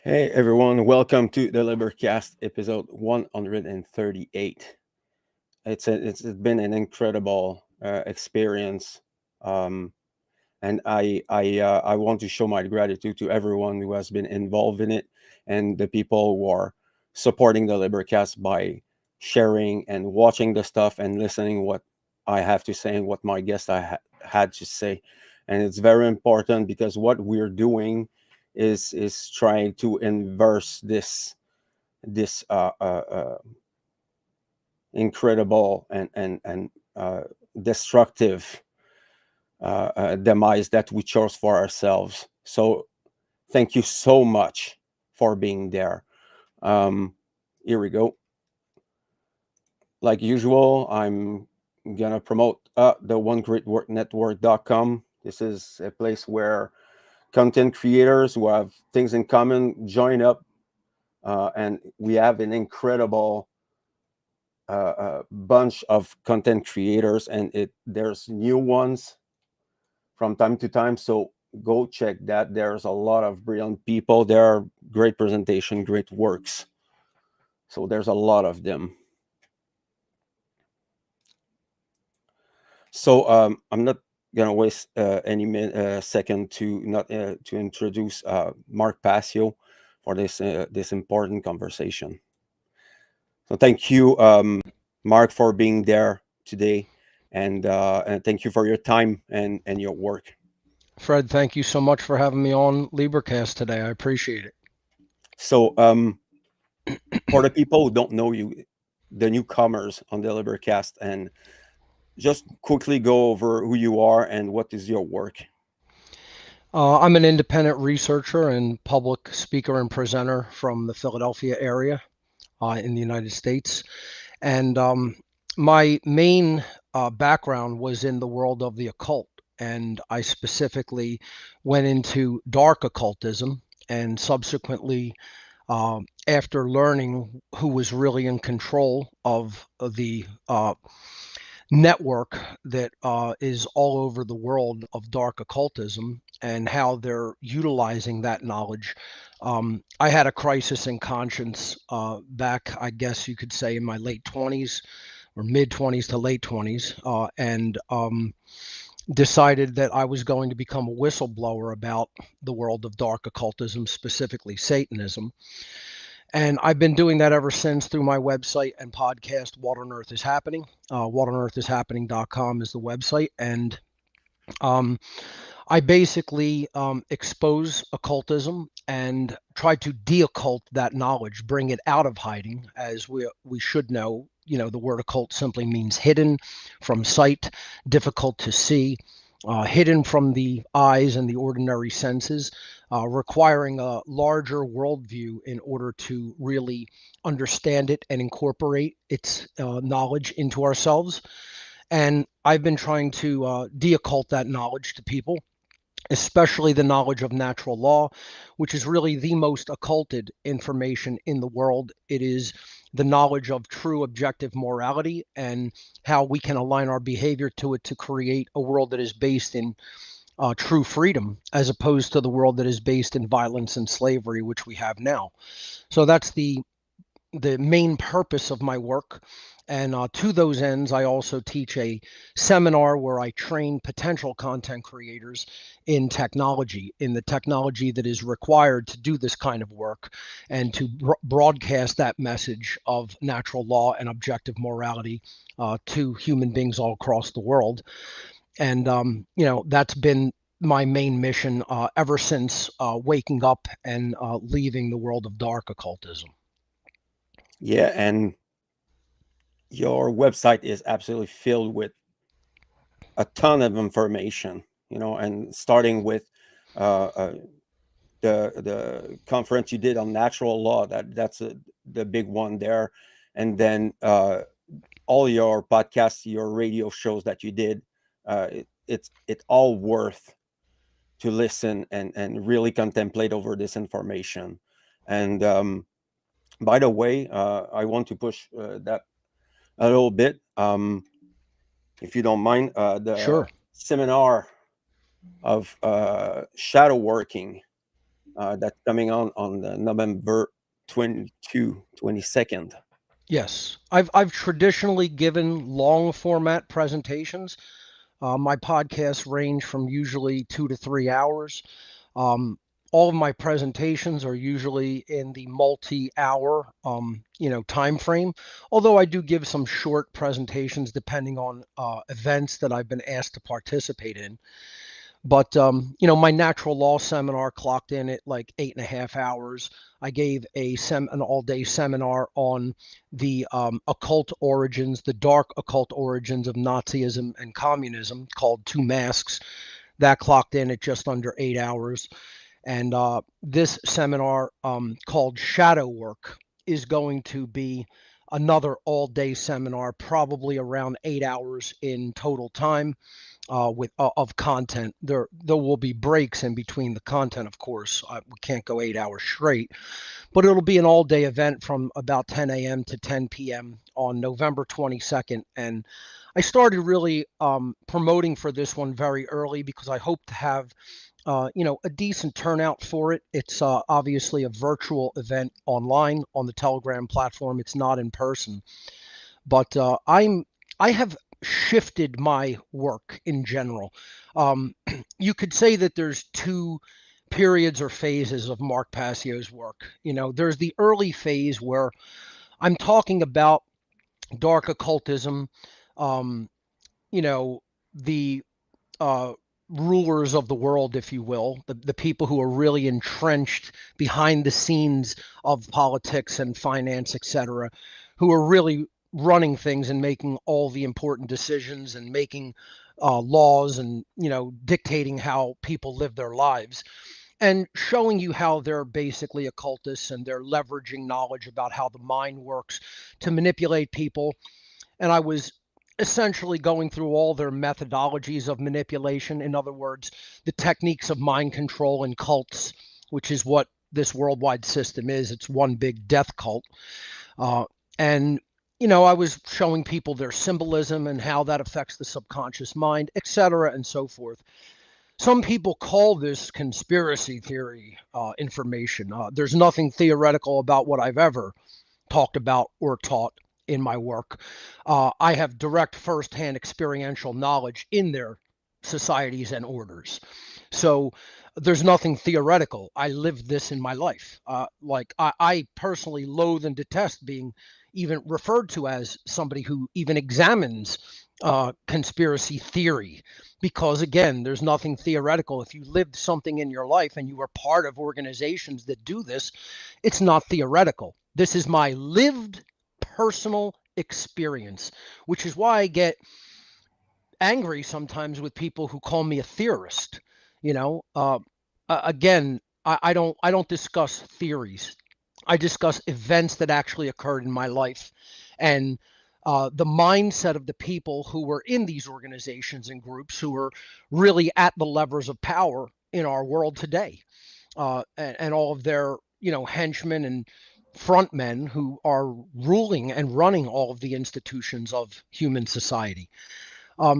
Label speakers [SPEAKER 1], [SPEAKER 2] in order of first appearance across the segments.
[SPEAKER 1] Hey everyone, welcome to the Libercast episode 138. It's been an incredible experience, um, and I want to show my gratitude to everyone who has been involved in it and the people who are supporting the Libercast by sharing and watching the stuff and listening what I have to say and what my guest had to say. And it's very important because what we're doing is trying to inverse this incredible and destructive demise that we chose for ourselves. So thank you so much for being there. Um, Here we go. Like usual, I'm gonna promote the onegreatworknetwork.com. This is a place where content creators who have things in common join up, and we have an incredible bunch of content creators, and there's new ones from time to time. So go check that. There's a lot of brilliant people. There are great presentation, great works. So there's a lot of them. So I'm not gonna waste second to not to introduce Mark Passio for this important conversation. So thank you, Mark, for being there today, and thank you for your time and your work.
[SPEAKER 2] Fred, thank you so much for having me on Libercast today. I appreciate it.
[SPEAKER 1] So for the people who don't know you, the newcomers on the Libercast, and just quickly go over who you are and what is your work.
[SPEAKER 2] I'm an independent researcher and public speaker and presenter from the Philadelphia area in the United States. And my main background was in the world of the occult. And I specifically went into dark occultism and subsequently, after learning who was really in control of the network that is all over the world of dark occultism and how they're utilizing that knowledge. I had a crisis in conscience back, I guess you could say, in my late 20s or mid 20s to late 20s, and decided that I was going to become a whistleblower about the world of dark occultism, specifically Satanism. And I've been doing that ever since through my website and podcast, What on Earth is Happening. WhatOnEarthIsHappening.com is the website. And um, I basically expose occultism and try to de-occult that knowledge, bring it out of hiding, as we should know. You know, the word occult simply means hidden from sight, difficult to see, hidden from the eyes and the ordinary senses, requiring a larger worldview in order to really understand it and incorporate its knowledge into ourselves. And I've been trying to de-occult that knowledge to people, especially the knowledge of natural law, which is really the most occulted information in the world. It is the knowledge of true objective morality and how we can align our behavior to it to create a world that is based in true freedom, as opposed to the world that is based in violence and slavery, which we have now. So that's the main purpose of my work. And to those ends, I also teach a seminar where I train potential content creators in technology, in the technology that is required to do this kind of work and to broadcast that message of natural law and objective morality to human beings all across the world. And, that's been my main mission ever since waking up and leaving the world of dark occultism.
[SPEAKER 1] Yeah, and your website is absolutely filled with a ton of information. And starting with uh, uh, the conference you did on natural law, the big one there, and then all your podcasts, your radio shows that you did. It's all worth to listen and really contemplate over this information. And by the way, I want to push that a little bit, if you don't mind. The
[SPEAKER 2] Sure.
[SPEAKER 1] seminar of shadow working. that's coming on the November 22nd.
[SPEAKER 2] Yes, I've traditionally given long format presentations. My podcasts range from usually 2 to 3 hours. Um, all of my presentations are usually in the multi-hour, time frame. Although I do give some short presentations depending on events that I've been asked to participate in. But my natural law seminar clocked in at like 8.5 hours. I gave an all-day seminar on the occult origins, the dark occult origins of Nazism and communism, called Two Masks. That clocked in at just under 8 hours. And this seminar, called Shadow Work, is going to be another all-day seminar, probably around 8 hours in total time, with of content. There will be breaks in between the content, of course. We can't go 8 hours straight, but it'll be an all-day event from about 10 a.m. to 10 p.m. on November 22nd. And I started really promoting for this one very early because I hope to have a decent turnout for it. It's obviously a virtual event online on the Telegram platform. It's not in person, but I have shifted my work in general. Um, you could say that there's two periods or phases of Mark Passio's work. There's the early phase where I'm talking about dark occultism, um, you know, the uh, rulers of the world, if you will, the people who are really entrenched behind the scenes of politics and finance, etc., who are really running things and making all the important decisions and making laws and dictating how people live their lives, and showing you how they're basically occultists and they're leveraging knowledge about how the mind works to manipulate people. And I was essentially going through all their methodologies of manipulation. In other words, the techniques of mind control and cults, which is what this worldwide system is. It's one big death cult. Uh, and I was showing people their symbolism and how that affects the subconscious mind, etc., and so forth. Some people call this conspiracy theory information. There's nothing theoretical about what I've ever talked about or taught in my work. I have direct firsthand experiential knowledge in their societies and orders. So there's nothing theoretical. I lived this in my life. Like I personally loathe and detest being even referred to as somebody who even examines conspiracy theory, because again, there's nothing theoretical. If you lived something in your life and you were part of organizations that do this, it's not theoretical. This is my lived personal experience, which is why I get angry sometimes with people who call me a theorist. You know, again, I don't discuss theories. I discuss events that actually occurred in my life, and the mindset of the people who were in these organizations and groups who were really at the levers of power in our world today, and all of their henchmen and frontmen who are ruling and running all of the institutions of human society.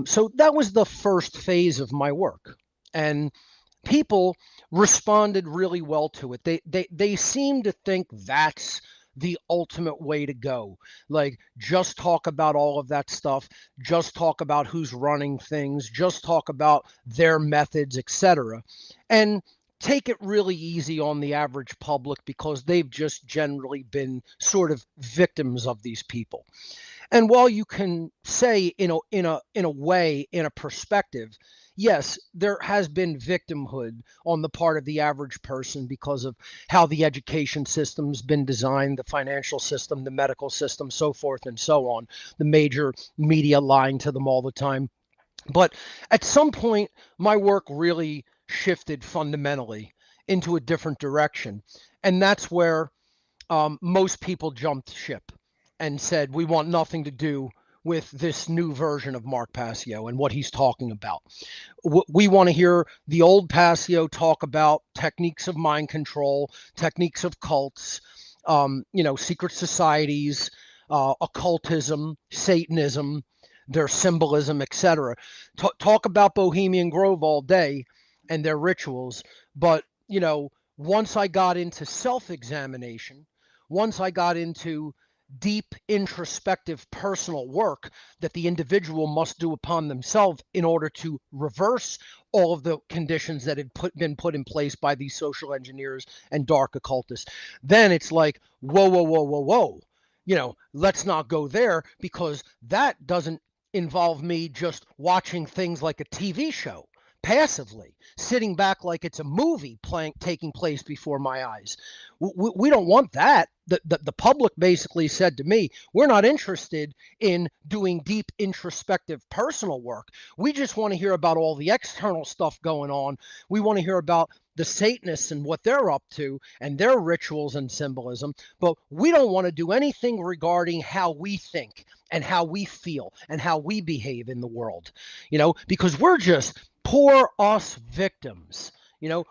[SPEAKER 2] So that was the first phase of my work, and people responded really well to it. They seem to think that's the ultimate way to go. Like, just talk about all of that stuff, just talk about who's running things, just talk about their methods, etc. And take it really easy on the average public because they've just generally been sort of victims of these people. And while you can say in a way, in a perspective, yes, there has been victimhood on the part of the average person because of how the education system's been designed, the financial system, the medical system, so forth and so on, the major media lying to them all the time. But at some point, my work really shifted fundamentally into a different direction. And that's where most people jumped ship and said, we want nothing to do with this new version of Mark Passio and what he's talking about. We want to hear the old Passio talk about techniques of mind control, techniques of cults, secret societies, occultism, Satanism, their symbolism, etc. Talk about Bohemian Grove all day and their rituals, but once I got into self-examination, once I got into deep introspective personal work that the individual must do upon themselves in order to reverse all of the conditions that have been put in place by these social engineers and dark occultists, then it's like, whoa, whoa, whoa, whoa, whoa. Let's not go there, because that doesn't involve me just watching things like a TV show passively, sitting back like it's a movie taking place before my eyes. We don't want that. The public basically said to me, we're not interested in doing deep introspective personal work. We just want to hear about all the external stuff going on. We want to hear about the Satanists and what they're up to and their rituals and symbolism, but we don't want to do anything regarding how we think and how we feel and how we behave in the world, because we're just poor us victims.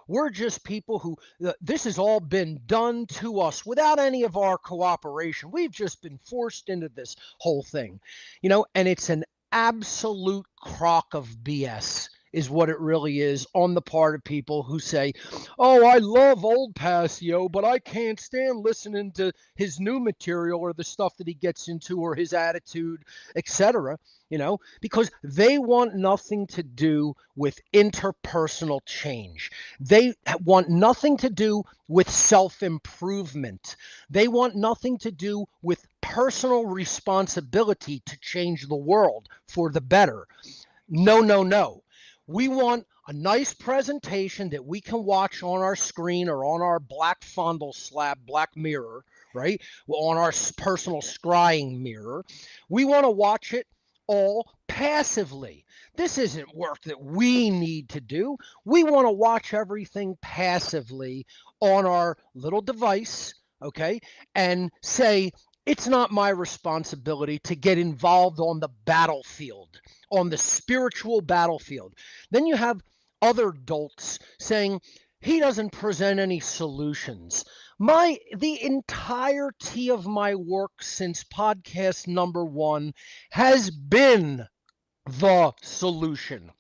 [SPEAKER 2] We're just people who, this has all been done to us without any of our cooperation. We've just been forced into this whole thing, and it's an absolute crock of BS, is what it really is, on the part of people who say, oh, I love old Passio, but I can't stand listening to his new material or the stuff that he gets into or his attitude, etc. Because they want nothing to do with interpersonal change. They want nothing to do with self-improvement. They want nothing to do with personal responsibility to change the world for the better. No, no, no. We want a nice presentation that we can watch on our screen or on our black fondle slab, black mirror, right? On our personal scrying mirror. We want to watch it all passively. This isn't work that we need to do. We want to watch everything passively on our little device, okay? And say, it's not my responsibility to get involved on the battlefield, on the spiritual battlefield. Then you have other dolts saying he doesn't present any solutions. The entirety of my work since podcast number 1 has been the solution.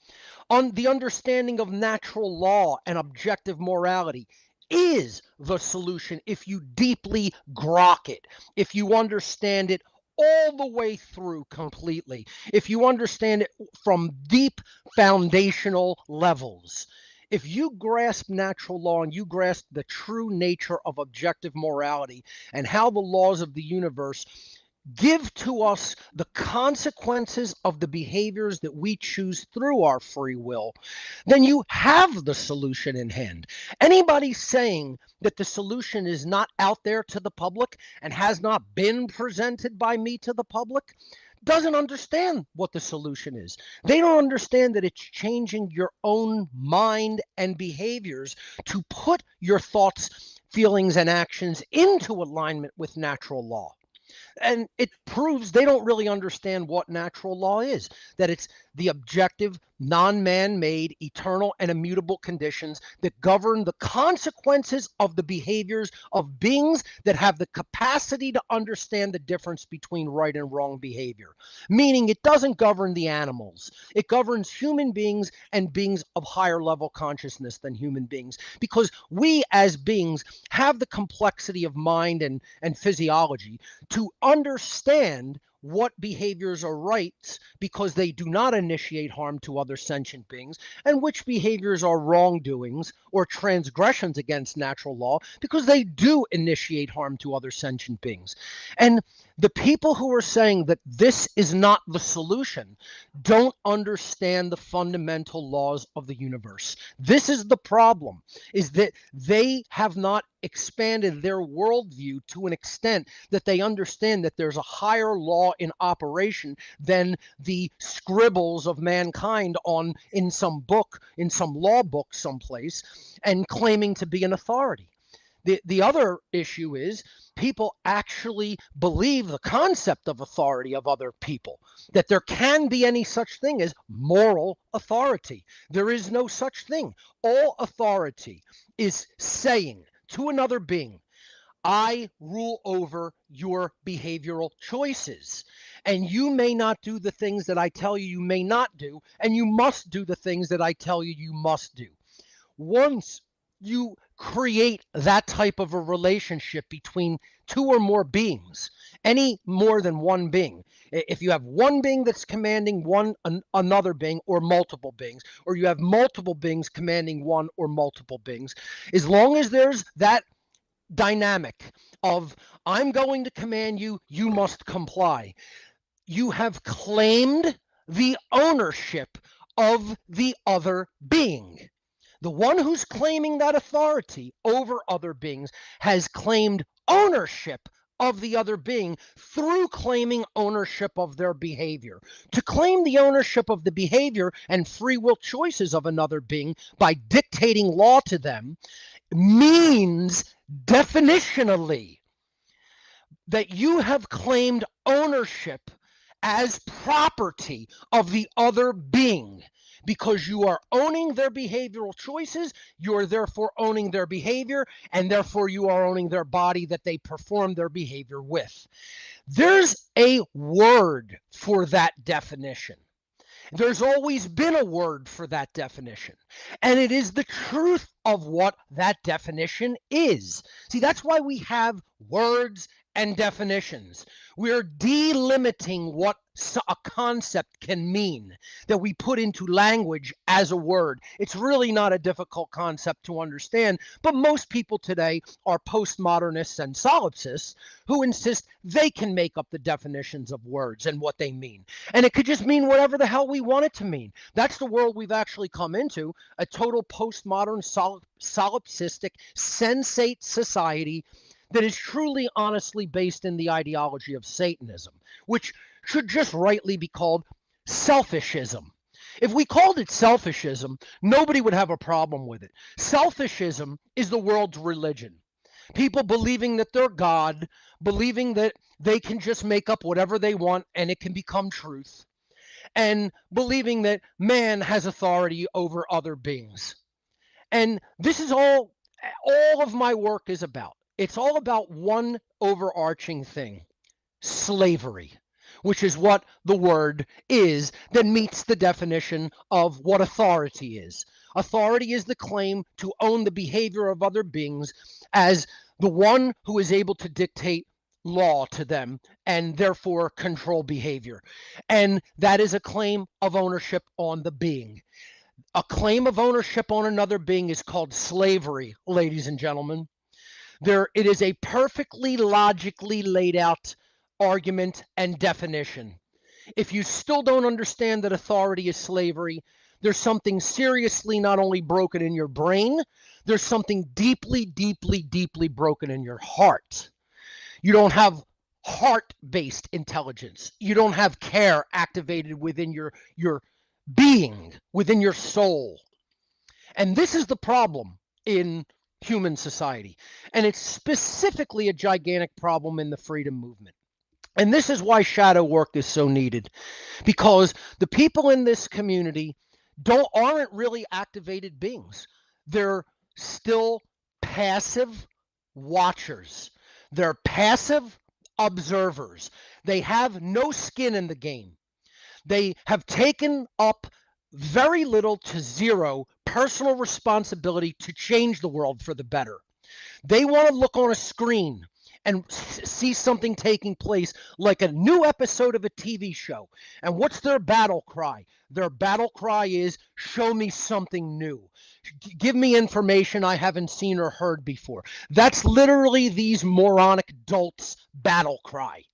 [SPEAKER 2] On the understanding of natural law and objective morality is the solution if you deeply grok it, if you understand it all the way through completely, if you understand it from deep foundational levels. If you grasp natural law and you grasp the true nature of objective morality and how the laws of the universe give to us the consequences of the behaviors that we choose through our free will, then you have the solution in hand. Anybody saying that the solution is not out there to the public and has not been presented by me to the public doesn't understand what the solution is. They don't understand that it's changing your own mind and behaviors to put your thoughts, feelings, and actions into alignment with natural law. And it proves they don't really understand what natural law is, that it's the objective, non-man-made, eternal and immutable conditions that govern the consequences of the behaviors of beings that have the capacity to understand the difference between right and wrong behavior. Meaning it doesn't govern the animals. It governs human beings and beings of higher level consciousness than human beings, because we as beings have the complexity of mind and physiology to understand what behaviors are rights because they do not initiate harm to other sentient beings, and which behaviors are wrongdoings or transgressions against natural law because they do initiate harm to other sentient beings. And the people who are saying that this is not the solution don't understand the fundamental laws of the universe. This is the problem, is that they have not expanded their worldview to an extent that they understand that there's a higher law in operation than the scribbles of mankind on in some book, in some law book someplace, and claiming to be an authority. The other issue is people actually believe the concept of authority of other people, that there can be any such thing as moral authority. There is no such thing. All authority is saying to another being, I rule over your behavioral choices. And you may not do the things that I tell you may not do, and you must do the things that I tell you must do. Once you create that type of a relationship between two or more beings, any more than one being. If you have one being that's commanding another being or multiple beings, or you have multiple beings commanding one or multiple beings, as long as there's that dynamic of I'm going to command you, you must comply, you have claimed the ownership of the other being. The one who's claiming that authority over other beings has claimed ownership of the other being through claiming ownership of their behavior. To claim the ownership of the behavior and free will choices of another being by dictating law to them means definitionally that you have claimed ownership as property of the other being. Because you are owning their behavioral choices, you are therefore owning their behavior, and therefore you are owning their body that they perform their behavior with. There's a word for that definition. There's always been a word for that definition, and it is the truth of what that definition is. See, that's why we have words and definitions. We're delimiting what a concept can mean that we put into language as a word. It's really not a difficult concept to understand, but most people today are postmodernists and solipsists who insist they can make up the definitions of words and what they mean. And it could just mean whatever the hell we want it to mean. That's the world we've actually come into, a total postmodern, solipsistic, sensate society that is truly honestly based in the ideology of Satanism, which should just rightly be called selfishism. If we called it selfishism, nobody would have a problem with it. Selfishism is the world's religion. People believing that they're God, believing that they can just make up whatever they want and it can become truth, and believing that man has authority over other beings. And this is all of my work is about. It's all about one overarching thing: slavery, which is what the word is that meets the definition of what authority is. Authority is the claim to own the behavior of other beings as the one who is able to dictate law to them and therefore control behavior. And that is a claim of ownership on the being. A claim of ownership on another being is called slavery, ladies and gentlemen. It is a perfectly logically laid out argument and definition. If you still don't understand that authority is slavery, there's something seriously not only broken in your brain, there's something deeply, deeply, deeply broken in your heart. You don't have heart-based intelligence. You don't have care activated within your being, within your soul. And this is the problem in human society. And it's specifically a gigantic problem in the freedom movement. And this is why shadow work is so needed, because the people in this community aren't really activated beings. They're still passive watchers. They're passive observers. They have no skin in the game. They have taken up very little to zero personal responsibility to change the world for the better. They want to look on a screen and see something taking place like a new episode of a TV show. And what's their battle cry? Their battle cry is, show me something new. Give me information I haven't seen or heard before. That's literally these moronic dolts' battle cry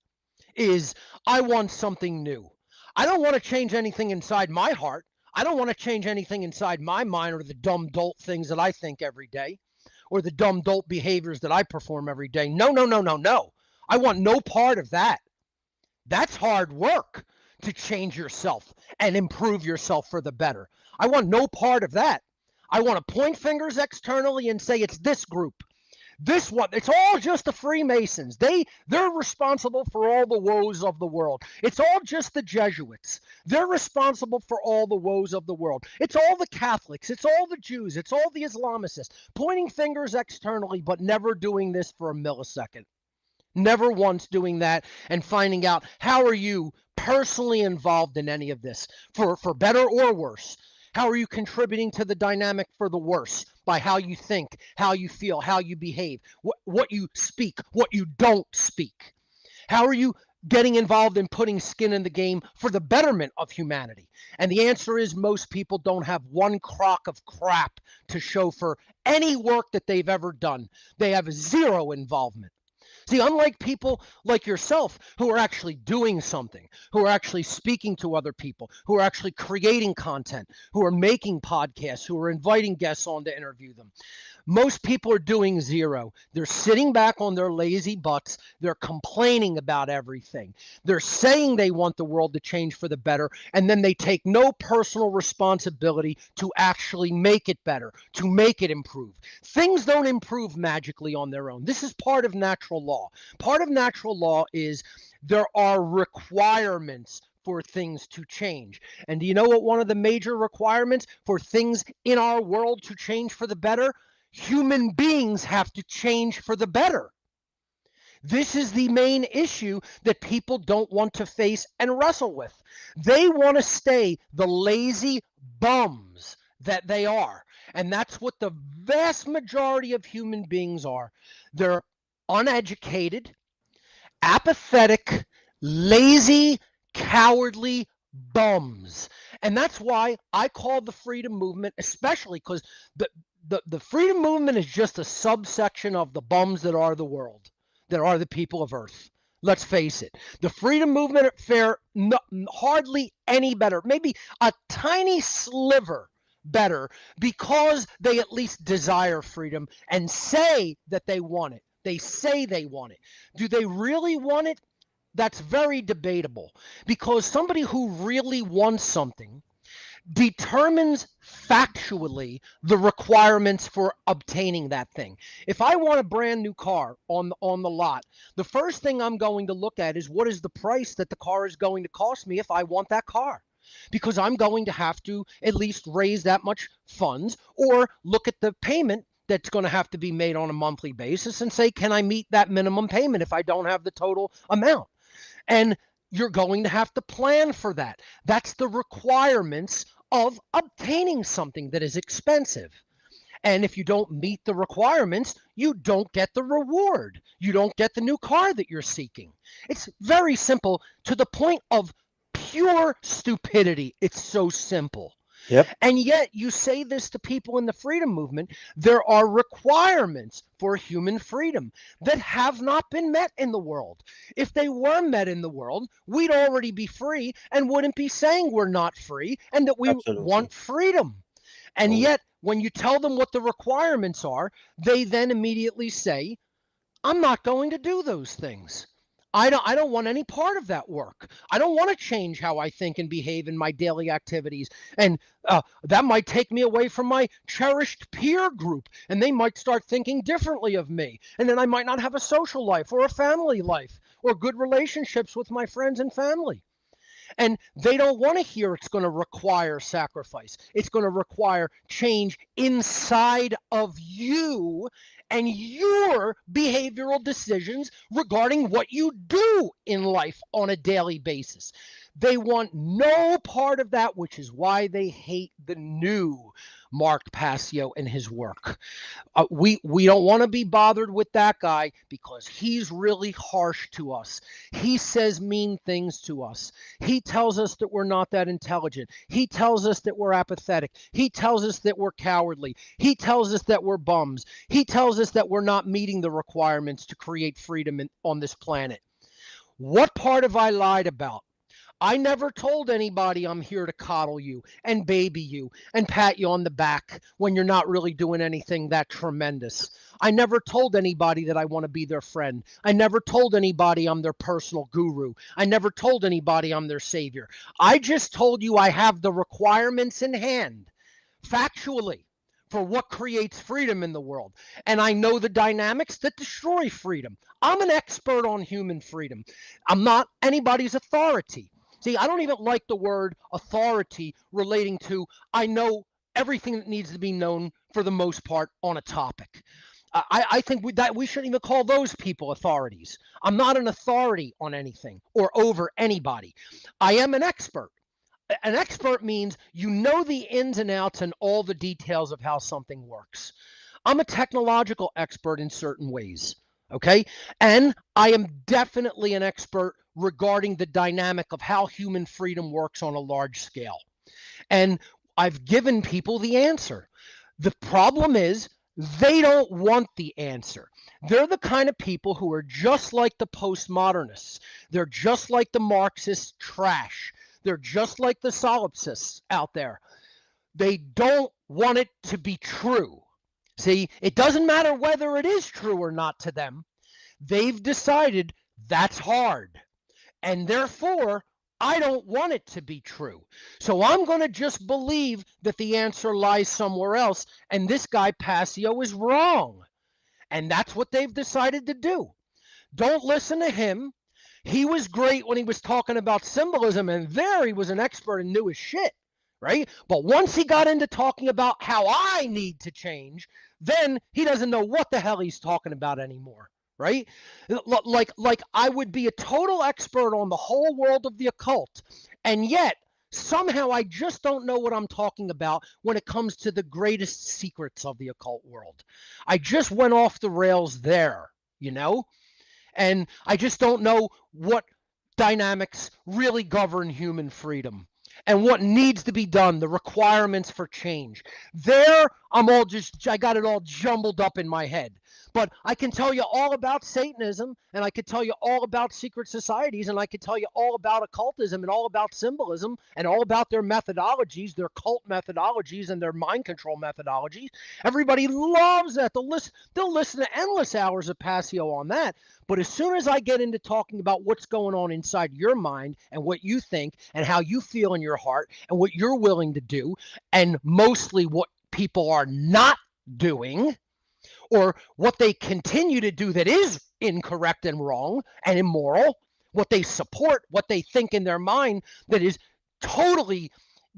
[SPEAKER 2] is, I want something new. I don't want to change anything inside my heart. I don't want to change anything inside my mind or the dumb dolt things that I think every day or the dumb dolt behaviors that I perform every day. No, no, no, no, no. I want no part of that. That's hard work to change yourself and improve yourself for the better. I want no part of that. I want to point fingers externally and say it's this group. This one, it's all just the Freemasons. They're responsible for all the woes of the world. It's all just the Jesuits. They're responsible for all the woes of the world. It's all the Catholics. It's all the Jews. It's all the Islamicists. Pointing fingers externally, but never doing this for a millisecond. Never once doing that and finding out how are you personally involved in any of this, for better or worse. How are you contributing to the dynamic for the worse by how you think, how you feel, how you behave, what you speak, what you don't speak? How are you getting involved in putting skin in the game for the betterment of humanity? And the answer is most people don't have one crock of crap to show for any work that they've ever done. They have zero involvement. See, unlike people like yourself who are actually doing something, who are actually speaking to other people, who are actually creating content, who are making podcasts, who are inviting guests on to interview them, most people are doing zero. They're sitting back on their lazy butts. They're complaining about everything. They're saying they want the world to change for the better, and then they take no personal responsibility to actually make it better, to make it improve. Things don't improve magically on their own. This is part of natural law. Part of natural law is there are requirements for things to change. And do you know what one of the major requirements for things in our world to change for the better? Human beings have to change for the better. This is the main issue that people don't want to face and wrestle with. They want to stay the lazy bums that they are. And that's what the vast majority of human beings are. They're uneducated, apathetic, lazy, cowardly bums. And that's why I call the freedom movement, especially because the freedom movement is just a subsection of the bums that are the world, that are the people of Earth. Let's face it. The freedom movement fare hardly any better, maybe a tiny sliver better, because they at least desire freedom and say that they want it. They say they want it. Do they really want it? That's very debatable, because somebody who really wants something determines factually the requirements for obtaining that thing. If I want a brand new car on the lot, the first thing I'm going to look at is what is the price that the car is going to cost me if I want that car. Because I'm going to have to at least raise that much funds, or look at the payment that's going to have to be made on a monthly basis and say, can I meet that minimum payment if I don't have the total amount? And you're going to have to plan for that. That's the requirements of obtaining something that is expensive. And if you don't meet the requirements, you don't get the reward. You don't get the new car that you're seeking. It's very simple, to the point of pure stupidity. It's so simple.
[SPEAKER 1] Yep.
[SPEAKER 2] And yet you say this to people in the freedom movement. There are requirements for human freedom that have not been met in the world. If they were met in the world, we'd already be free and wouldn't be saying we're not free and that we
[SPEAKER 1] Absolutely.
[SPEAKER 2] want freedom. And
[SPEAKER 1] Oh,
[SPEAKER 2] yet, when you tell them what the requirements are, they then immediately say, I'm not going to do those things. I don't want any part of that work. I don't want to change how I think and behave in my daily activities. And that might take me away from my cherished peer group, and they might start thinking differently of me. And then I might not have a social life or a family life or good relationships with my friends and family. And they don't want to hear it's going to require sacrifice. It's going to require change inside of you and your behavioral decisions regarding what you do in life on a daily basis. They want no part of that, which is why they hate the new Mark Passio and his work. We don't want to be bothered with that guy because he's really harsh to us. He says mean things to us. He tells us that we're not that intelligent. He tells us that we're apathetic. He tells us that we're cowardly. He tells us that we're bums. He tells us that we're not meeting the requirements to create freedom on this planet. What part have I lied about? I never told anybody I'm here to coddle you and baby you and pat you on the back when you're not really doing anything that tremendous. I never told anybody that I want to be their friend. I never told anybody I'm their personal guru. I never told anybody I'm their savior. I just told you I have the requirements in hand, factually, for what creates freedom in the world. And I know the dynamics that destroy freedom. I'm an expert on human freedom. I'm not anybody's authority. See, I don't even like the word authority relating to I know everything that needs to be known for the most part on a topic. I think that we shouldn't even call those people authorities. I'm not an authority on anything or over anybody. I am an expert. An expert means you know the ins and outs and all the details of how something works. I'm a technological expert in certain ways. Okay. And I am definitely an expert regarding the dynamic of how human freedom works on a large scale. And I've given people the answer. The problem is they don't want the answer. They're the kind of people who are just like the postmodernists. They're just like the Marxist trash. They're just like the solipsists out there. They don't want it to be true. See, it doesn't matter whether it is true or not to them. They've decided that's hard. And therefore, I don't want it to be true. So I'm going to just believe that the answer lies somewhere else. And this guy, Passio, is wrong. And that's what they've decided to do. Don't listen to him. He was great when he was talking about symbolism, and there he was an expert and knew his shit, right? But once he got into talking about how I need to change, then he doesn't know what the hell he's talking about anymore, right? Like I would be a total expert on the whole world of the occult, and yet somehow I just don't know what I'm talking about when it comes to the greatest secrets of the occult world. I just went off the rails there, you know? And I just don't know what dynamics really govern human freedom and what needs to be done, the requirements for change. There, I got it all jumbled up in my head. But I can tell you all about Satanism, and I could tell you all about secret societies, and I could tell you all about occultism and all about symbolism and all about their methodologies, their cult methodologies and their mind control methodologies. Everybody loves that. They'll listen to endless hours of Passio on that. But as soon as I get into talking about what's going on inside your mind and what you think and how you feel in your heart and what you're willing to do, and mostly what people are not doing, or what they continue to do that is incorrect and wrong and immoral, what they support, what they think in their mind that is totally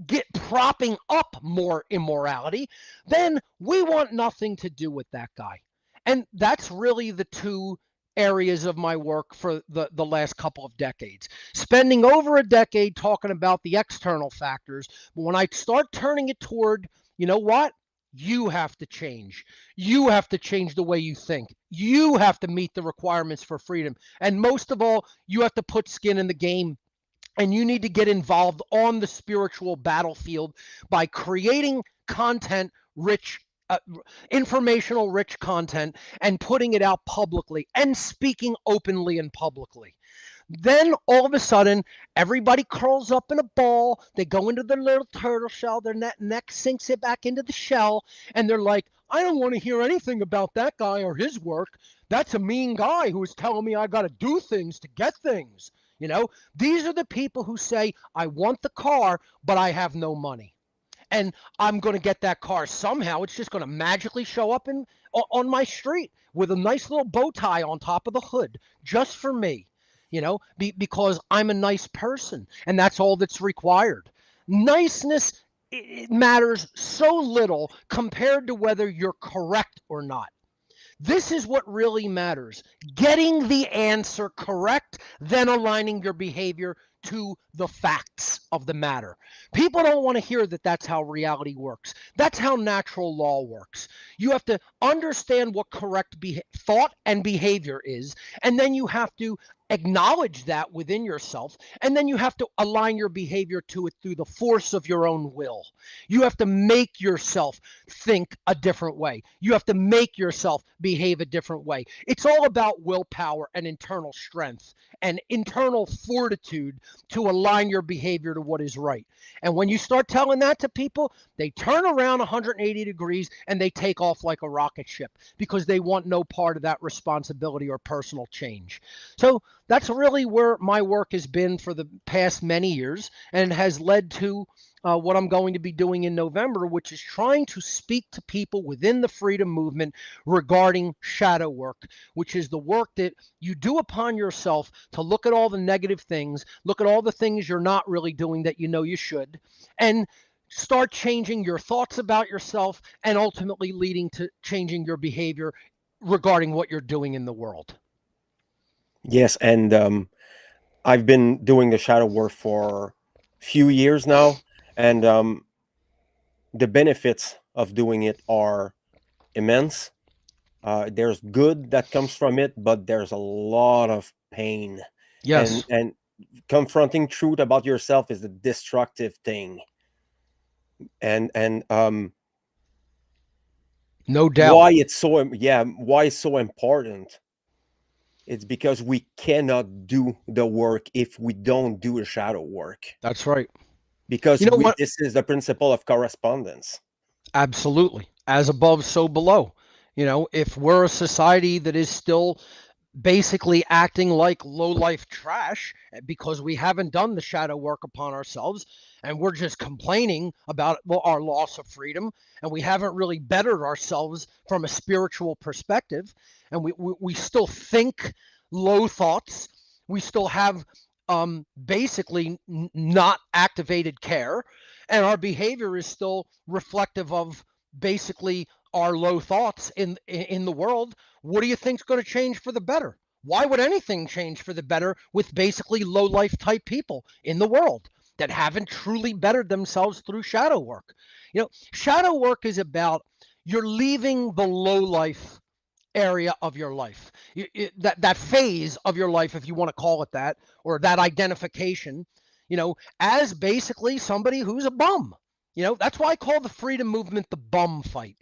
[SPEAKER 2] get propping up more immorality, then we want nothing to do with that guy. And that's really the two areas of my work for the last couple of decades. Spending over a decade talking about the external factors, but when I start turning it toward, you know what? You have to change. You have to change the way you think. You have to meet the requirements for freedom. And most of all, you have to put skin in the game, and you need to get involved on the spiritual battlefield by creating content rich, informational rich content, and putting it out publicly and speaking openly and publicly. Then all of a sudden, everybody curls up in a ball. They go into their little turtle shell. Their neck sinks it back into the shell. And they're like, I don't want to hear anything about that guy or his work. That's a mean guy who is telling me I got to do things to get things. You know, these are the people who say, I want the car, but I have no money. And I'm going to get that car somehow. It's just going to magically show up on my street with a nice little bow tie on top of the hood just for me, because I'm a nice person and that's all that's required. Niceness, it matters so little compared to whether you're correct or not. This is what really matters. Getting the answer correct, then aligning your behavior to the facts of the matter. People don't want to hear that that's how reality works. That's how natural law works. You have to understand what correct thought and behavior is, and then you have to acknowledge that within yourself, and then you have to align your behavior to it through the force of your own will. You have to make yourself think a different way. You have to make yourself behave a different way. It's all about willpower and internal strength and internal fortitude to align your behavior to what is right. And when you start telling that to people, they turn around 180 degrees and they take off like a rocket ship because they want no part of that responsibility or personal change. So that's really where my work has been for the past many years, and has led to what I'm going to be doing in November, which is trying to speak to people within the freedom movement regarding shadow work, which is the work that you do upon yourself to look at all the negative things, look at all the things you're not really doing that you know you should, and start changing your thoughts about yourself and ultimately leading to changing your behavior regarding what you're doing in the world.
[SPEAKER 1] Yes, and I've been doing the shadow work for few years now, and the benefits of doing it are immense. There's good that comes from it, but there's a lot of pain, and
[SPEAKER 2] Yes,
[SPEAKER 1] confronting truth about yourself is a destructive thing. And
[SPEAKER 2] no doubt.
[SPEAKER 1] why it's so why it's so important, it's because we cannot do the work if we don't do the shadow work,
[SPEAKER 2] That's right.
[SPEAKER 1] because
[SPEAKER 2] You know
[SPEAKER 1] we
[SPEAKER 2] what?
[SPEAKER 1] this is the principle of correspondence.
[SPEAKER 2] Absolutely. As above, so below. If we're a society that is still basically acting like low life trash because we haven't done the shadow work upon ourselves and we're just complaining about our loss of freedom, and we haven't really bettered ourselves from a spiritual perspective, and we still think low thoughts, we still have basically not activated care, and our behavior is still reflective of basically our low thoughts in the world. What do you think's going to change for the better? Why would anything change for the better with basically low life type people in the world that haven't truly bettered themselves through shadow work? Shadow work is about you're leaving the low life area of your life, that phase of your life, if you want to call it that, or that identification, as basically somebody who's a bum. That's why I call the freedom movement the bum fight.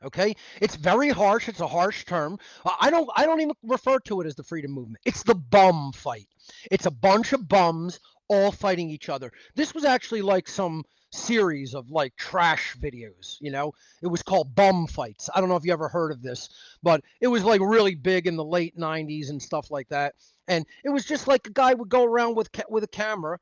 [SPEAKER 2] Okay, it's very harsh. It's a harsh term. I don't even refer to it as the freedom movement. It's the bum fight. It's a bunch of bums all fighting each other. This was actually like some series of like trash videos. It was called Bum Fights. I don't know if you ever heard of this, but it was like really big in the late 90s and stuff like that. And it was just like a guy would go around with a camera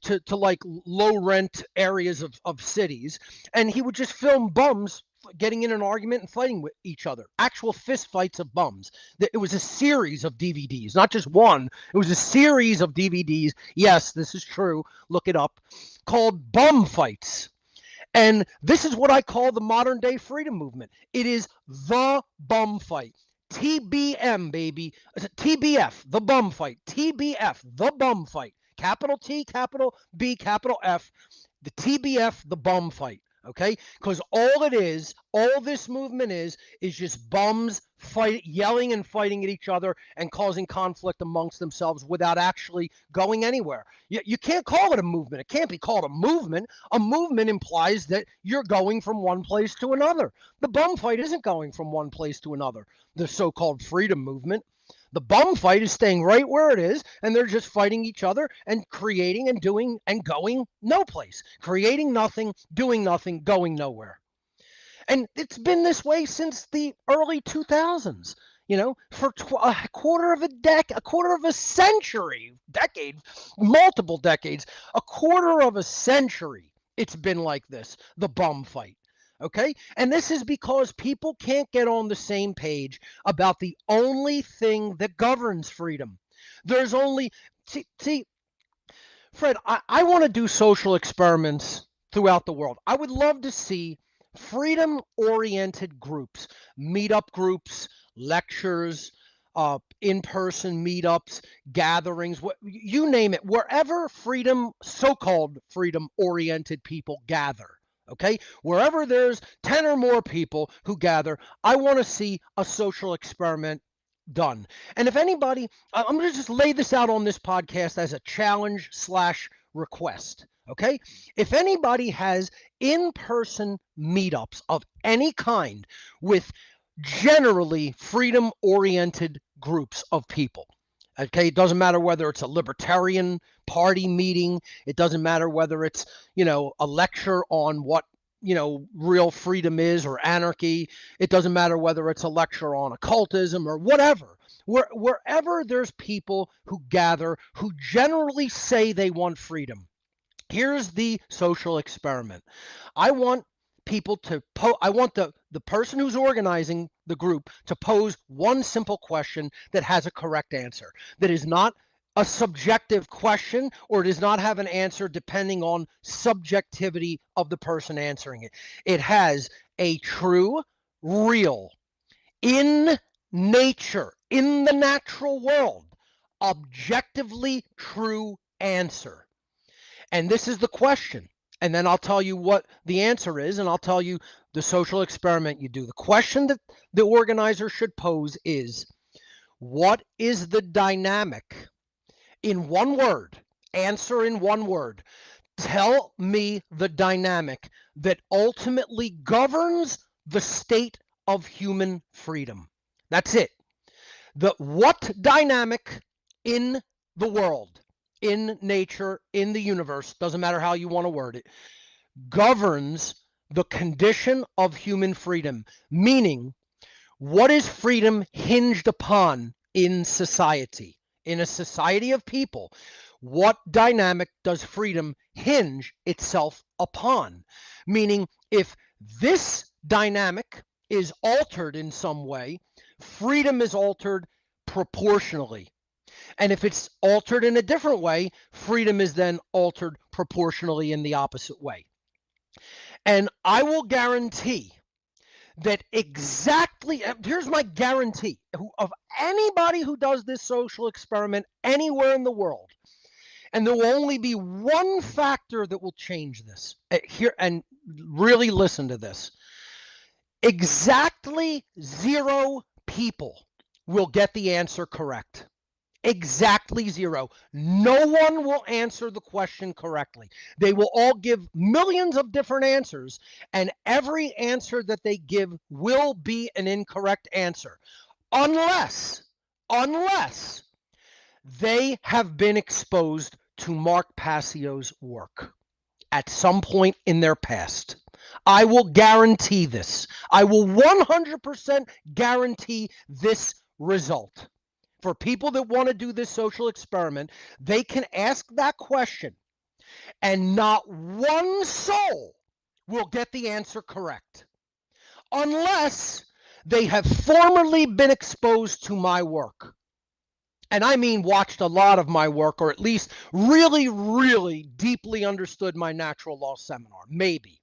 [SPEAKER 2] to like low rent areas of cities, and he would just film bums getting in an argument and fighting with each other. Actual fist fights of bums. It was a series of DVDs, not just one. It was a series of DVDs. Yes, this is true. Look it up. Called Bum Fights. And this is what I call the modern day freedom movement. It is the bum fight. TBM, baby. TBF, the bum fight. TBF, the bum fight. Capital T, capital B, capital F. The TBF, the bum fight. Okay? Because all this movement is just bums fight, yelling and fighting at each other and causing conflict amongst themselves without actually going anywhere. You can't call it a movement. It can't be called a movement. A movement implies that you're going from one place to another. The bum fight isn't going from one place to another, the so called freedom movement. The bum fight is staying right where it is, and they're just fighting each other and creating and doing and going no place. Creating nothing, doing nothing, going nowhere. And it's been this way since the early 2000s. For a quarter of a quarter of a century, decade, multiple decades, a quarter of a century, it's been like this, the bum fight. Okay? And this is because people can't get on the same page about the only thing that governs freedom. There's only, see, Fred, I want to do social experiments throughout the world. I would love to see freedom oriented groups, meetup groups, lectures, in person meetups, gatherings, you name it, wherever freedom, so called freedom oriented people gather. Okay, wherever there's 10 or more people who gather, I want to see a social experiment done. And if anybody, I'm going to just lay this out on this podcast as a challenge slash request. Okay. If anybody has in person meetups of any kind with generally freedom oriented groups of people, okay, it doesn't matter whether it's a libertarian party meeting, it doesn't matter whether it's, a lecture on what, real freedom is or anarchy, it doesn't matter whether it's a lecture on occultism or whatever. Wherever there's people who gather who generally say they want freedom, here's the social experiment. I want people to I want the person who's organizing the group to pose one simple question that has a correct answer, that is not a subjective question, or does not have an answer depending on subjectivity of the person answering it. It has a true, real, in nature, in the natural world, objectively true answer. And this is the question. And then I'll tell you what the answer is, and I'll tell you the social experiment you do. The question that the organizer should pose is, what is the dynamic in one word? Answer in one word. Tell me the dynamic that ultimately governs the state of human freedom. That's it. What dynamic in the world, in nature, in the universe, doesn't matter how you want to word it, governs the condition of human freedom? Meaning, what is freedom hinged upon in society? In a society of people, what dynamic does freedom hinge itself upon? Meaning, if this dynamic is altered in some way, freedom is altered proportionally. And if it's altered in a different way, freedom is then altered proportionally in the opposite way. And I will guarantee that exactly, here's my guarantee of anybody who does this social experiment anywhere in the world, and there will only be one factor that will change this. Here, and really listen to this. Exactly 0 people will get the answer correct. Exactly 0. No one will answer the question correctly. They will all give millions of different answers, and every answer that they give will be an incorrect answer, unless, unless they have been exposed to Mark Passio's work at some point in their past. I will guarantee this. I will 100% guarantee this result. For people that want to do this social experiment, they can ask that question, and not one soul will get the answer correct unless they have formerly been exposed to my work. And I mean watched a lot of my work, or at least really, really deeply understood my natural law seminar, maybe.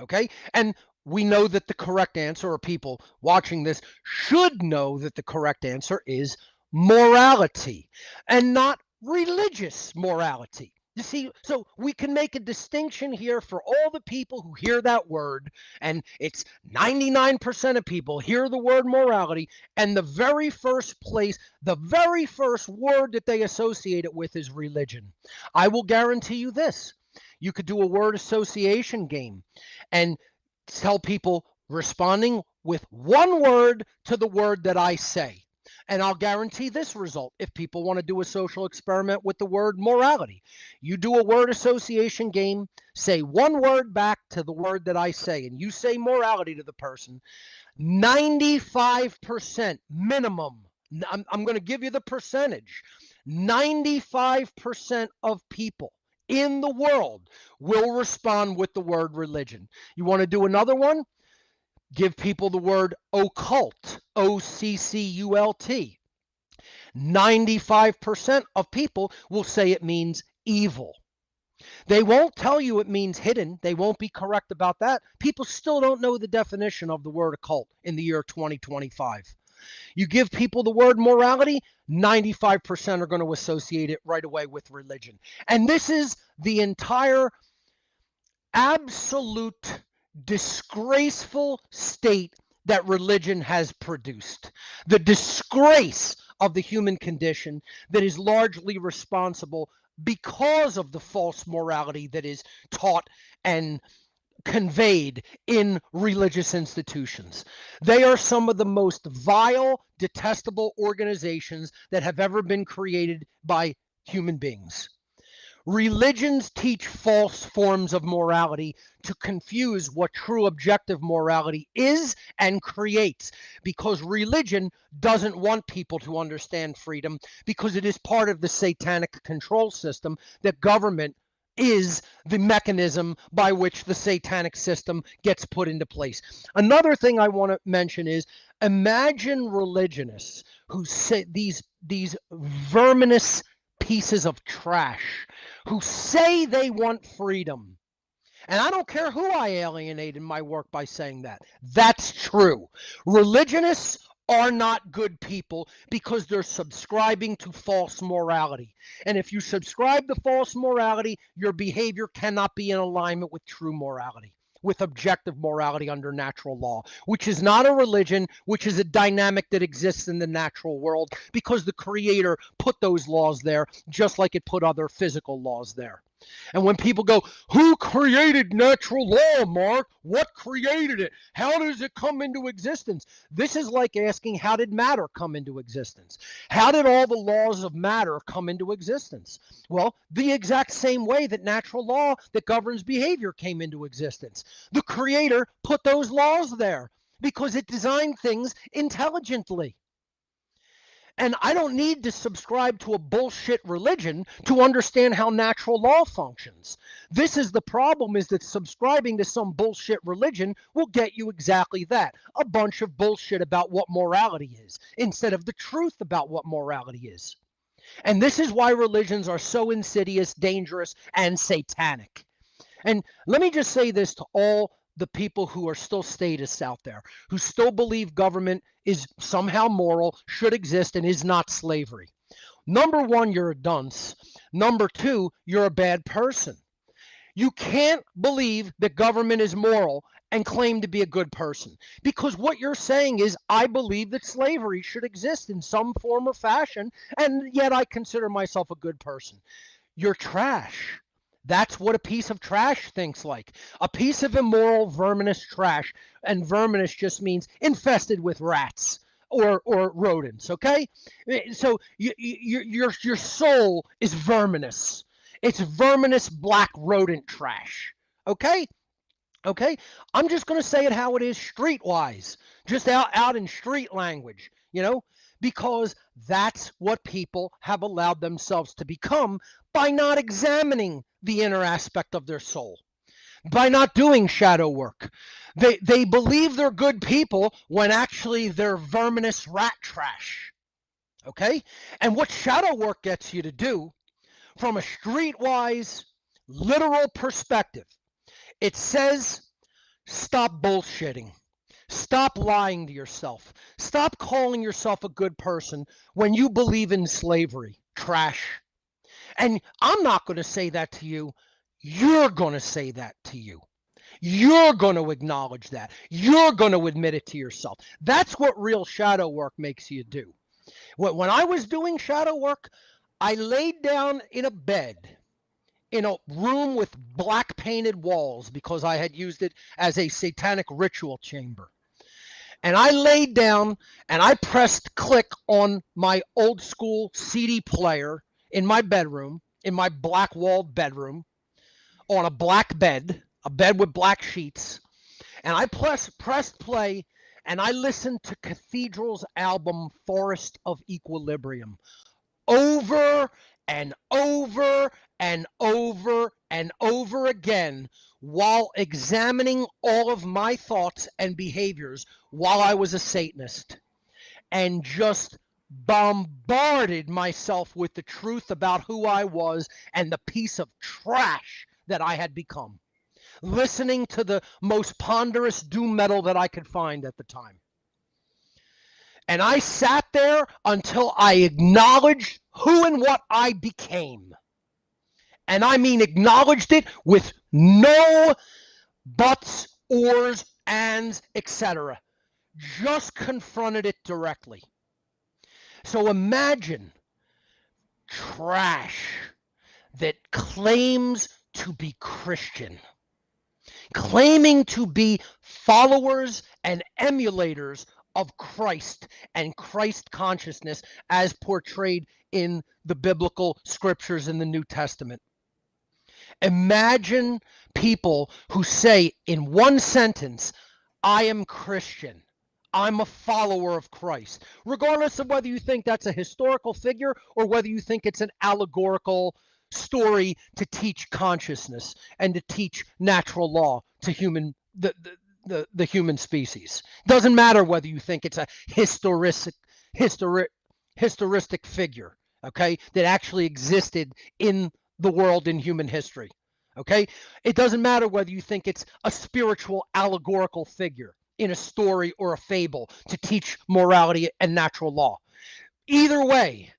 [SPEAKER 2] Okay? And we know that the correct answer, or people watching this should know that the correct answer is morality, and not religious morality. You see, so we can make a distinction here for all the people who hear that word, and it's 99% of people hear the word morality, and the very first place, the very first word that they associate it with is religion. I will guarantee you this. You could do a word association game and tell people responding with one word to the word that I say. And I'll guarantee this result if people want to do a social experiment with the word morality. You do a word association game, say one word back to the word that I say, and you say morality to the person. 95% minimum, I'm going to give you the percentage. 95% of people in the world will respond with the word religion. You want to do another one? Give people the word occult, OCCULT. 95% of people will say it means evil. They won't tell you it means hidden. They won't be correct about that. People still don't know the definition of the word occult in the year 2025. You give people the word morality, 95% are going to associate it right away with religion. And this is the entire absolute disgraceful state that religion has produced. The disgrace of the human condition that is largely responsible because of the false morality that is taught and conveyed in religious institutions. They are some of the most vile, detestable organizations that have ever been created by human beings. Religions teach false forms of morality to confuse what true objective morality is and creates, because religion doesn't want people to understand freedom, because it is part of the satanic control system. That government is the mechanism by which the satanic system gets put into place. Another thing I want to mention is, imagine religionists who say these verminous pieces of trash who say they want freedom. And I don't care who I alienate in my work by saying that. That's true. Religionists are not good people because they're subscribing to false morality. And if you subscribe to false morality, your behavior cannot be in alignment with true morality, with objective morality under natural law, which is not a religion, which is a dynamic that exists in the natural world because the Creator put those laws there, just like it put other physical laws there. And when people go, who created natural law, Mark? What created it? How does it come into existence? This is like asking, how did matter come into existence? How did all the laws of matter come into existence? Well, the exact same way that natural law that governs behavior came into existence. The Creator put those laws there because it designed things intelligently. And I don't need to subscribe to a bullshit religion to understand how natural law functions. This is the problem, is that subscribing to some bullshit religion will get you exactly that. A bunch of bullshit about what morality is instead of the truth about what morality is. And this is why religions are so insidious, dangerous, and satanic. And let me just say this to all the people who are still statists out there, who still believe government is somehow moral, should exist, and is not slavery. Number one, you're a dunce. Number two, you're a bad person. You can't believe that government is moral and claim to be a good person, because what you're saying is, I believe that slavery should exist in some form or fashion, and yet I consider myself a good person. You're trash. That's what a piece of trash thinks like. A piece of immoral, verminous trash. And verminous just means infested with rats or rodents, okay? So your soul is verminous. It's verminous black rodent trash, okay? Okay? I'm just going to say it how it is streetwise, just out in street language, because that's what people have allowed themselves to become by not examining the inner aspect of their soul, by not doing shadow work. They believe they're good people when actually they're verminous rat trash. Okay? And what shadow work gets you to do from a streetwise, literal perspective, it says, stop bullshitting. Stop lying to yourself. Stop calling yourself a good person when you believe in slavery. Trash. And I'm not going to say that to you. You're going to say that to you. You're going to acknowledge that. You're going to admit it to yourself. That's what real shadow work makes you do. When I was doing shadow work, I laid down in a bed in a room with black painted walls because I had used it as a satanic ritual chamber. And I laid down and I pressed click on my old school CD player in my bedroom, in my black walled bedroom, on a black bed, a bed with black sheets. And I pressed play and I listened to Cathedral's album Forest of Equilibrium over and over and over and over again while examining all of my thoughts and behaviors while I was a Satanist, and just bombarded myself with the truth about who I was and the piece of trash that I had become, listening to the most ponderous doom metal that I could find at the time. And I sat there until I acknowledged who and what I became. And I mean acknowledged it with no buts, ors, ands, etc. Just confronted it directly. So imagine trash that claims to be Christian, claiming to be followers and emulators of Christ and Christ consciousness as portrayed in the biblical scriptures in the New Testament. Imagine people who say in one sentence, I am Christian. I'm a follower of Christ, regardless of whether you think that's a historical figure or whether you think it's an allegorical story to teach consciousness and to teach natural law to the human species. Doesn't matter whether you think it's a historistic figure, okay, that actually existed in the world in human history. Okay? It doesn't matter whether you think it's a spiritual allegorical figure. in a story or a fable to teach morality and natural law. Either way,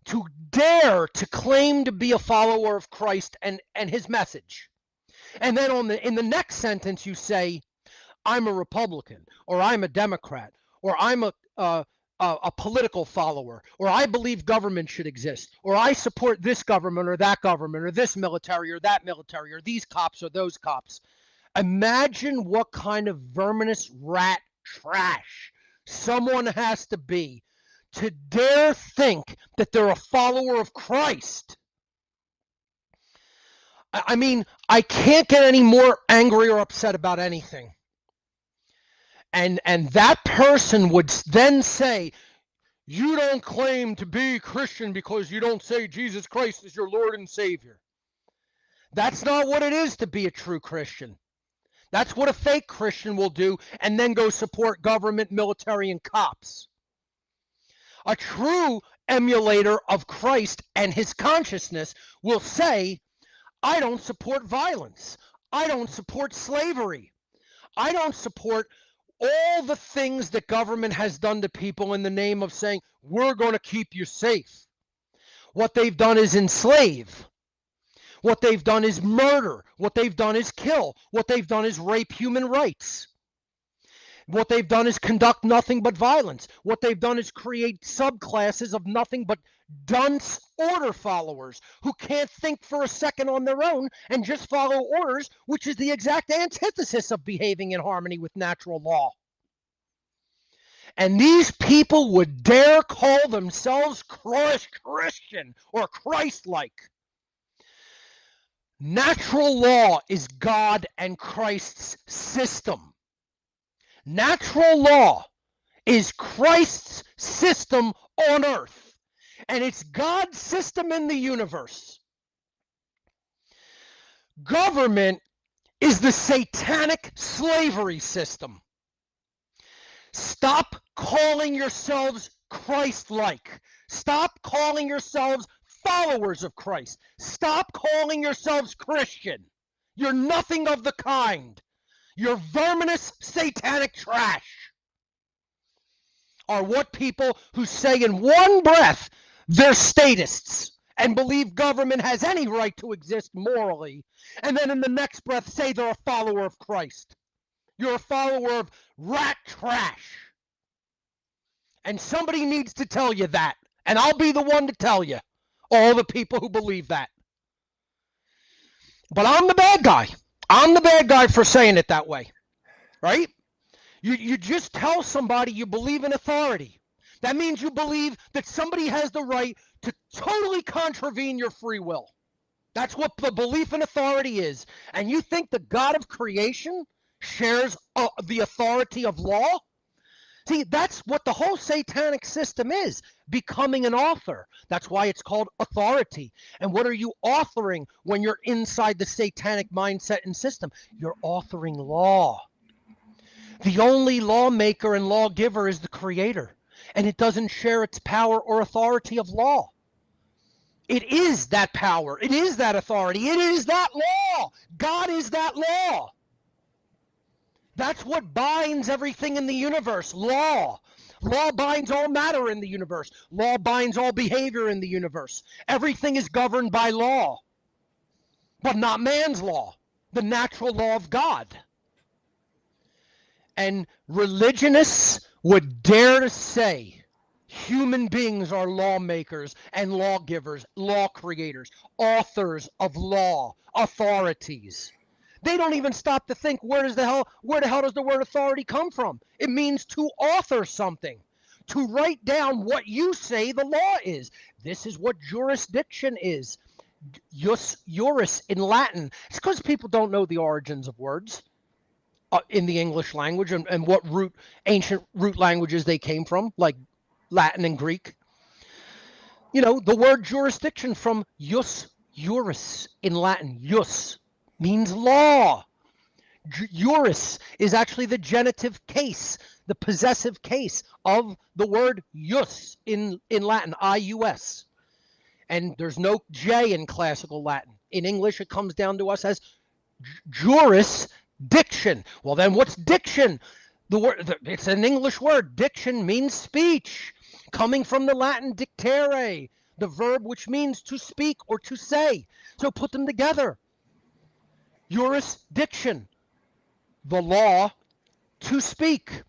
[SPEAKER 2] to dare to claim to be a follower of Christ and his message. And then in the next sentence you say, I'm a Republican, or I'm a Democrat, or I'm a political follower, or I believe government should exist, or I support this government or this military or that military, or these cops or those cops. Imagine what kind of verminous rat trash someone has to be to dare think that they're a follower of Christ. I mean, I can't get any more angry or upset about anything. And that person would then say, you don't claim to be Christian because you don't say Jesus Christ is your Lord and Savior. That's not what it is to be a true Christian. That's what a fake Christian will do, and then go support government, military, and cops. A true emulator of Christ and his consciousness will say, I don't support violence. I don't support slavery. I don't support all the things that government has done to people in the name of saying, we're going to keep you safe. What they've done is enslave. What they've done is murder. What they've done is kill. What they've done is rape human rights. What they've done is conduct nothing but violence. What they've done is create subclasses of nothing but dunce order followers who can't think for a second on their own and just follow orders, which is the exact antithesis of behaving in harmony with natural law. And these people would dare call themselves Christian or Christ-like. Natural law is God and Christ's system. Natural law is Christ's system on earth, and it's God's system in the universe. Government is the satanic slavery system. Stop calling yourselves Christ-like. Stop calling yourselves followers of Christ. Stop calling yourselves Christian. You're nothing of the kind. You're verminous satanic trash. Are what people who say in one breath they're statists and believe government has any right to exist morally, and then in the next breath say they're a follower of Christ. You're a follower of rat trash. And somebody needs to tell you that. And I'll be the one to tell you, all the people who believe that. But I'm the bad guy. I'm the bad guy for saying it that way, right? You just tell somebody you believe in authority. That means you believe that somebody has the right to totally contravene your free will. That's what the belief in authority is. And you think the God of creation shares the authority of law? See, that's what the whole satanic system is, becoming an author. That's why it's called authority. And what are you authoring when you're inside the satanic mindset and system? You're authoring law. The only lawmaker and lawgiver is the creator, and it doesn't share its power or authority of law. It is that power. It is that authority. It is that law. God is that law. That's what binds everything in the universe, law. Law binds all matter in the universe. Law binds all behavior in the universe. Everything is governed by law, but not man's law, the natural law of God. And religionists would dare to say human beings are lawmakers and lawgivers, law creators, authors of law, authorities. They don't even stop to think, where the hell does the word authority come from? It means to author something, to write down what you say the law is. This is what jurisdiction is. Jus juris in Latin. It's because people don't know the origins of words in the English language and what ancient root languages they came from, like Latin and Greek. You know, the word jurisdiction from jus juris in Latin. Jus means law. Juris is actually the genitive case, the possessive case of the word jus in Latin, I-U-S. And there's no J in classical Latin. In English, it comes down to us as jurisdiction. Well, then what's diction? It's an English word. Diction means speech, coming from the Latin dictere, the verb which means to speak or to say. So put them together. Jurisdiction, the law, to speak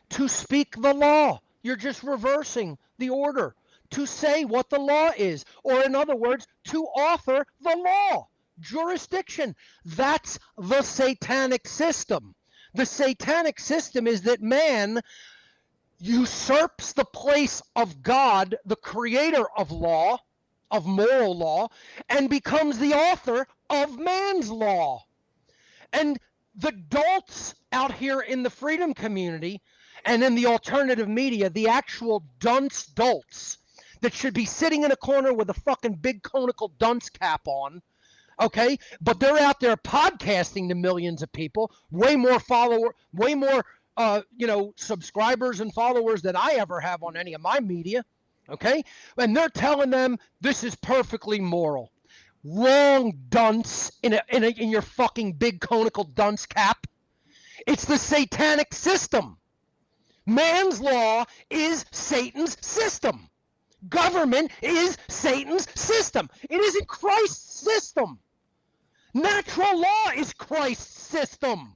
[SPEAKER 2] the law. You're just reversing the order. To say what the law is, or in other words, to author the law. Jurisdiction. That's the satanic system. The satanic system is that man usurps the place of God, the creator of law, of moral law, and becomes the author of man's law. And the dolts out here in the freedom community and in the alternative media, the actual dunce dolts that should be sitting in a corner with a fucking big conical dunce cap on, okay? But they're out there podcasting to millions of people, way more subscribers and followers than I ever have on any of my media, okay? And they're telling them this is perfectly moral. Wrong, dunce, in your fucking big conical dunce cap. It's the satanic system. Man's law is Satan's system. Government is Satan's system. It isn't Christ's system. Natural law is Christ's system.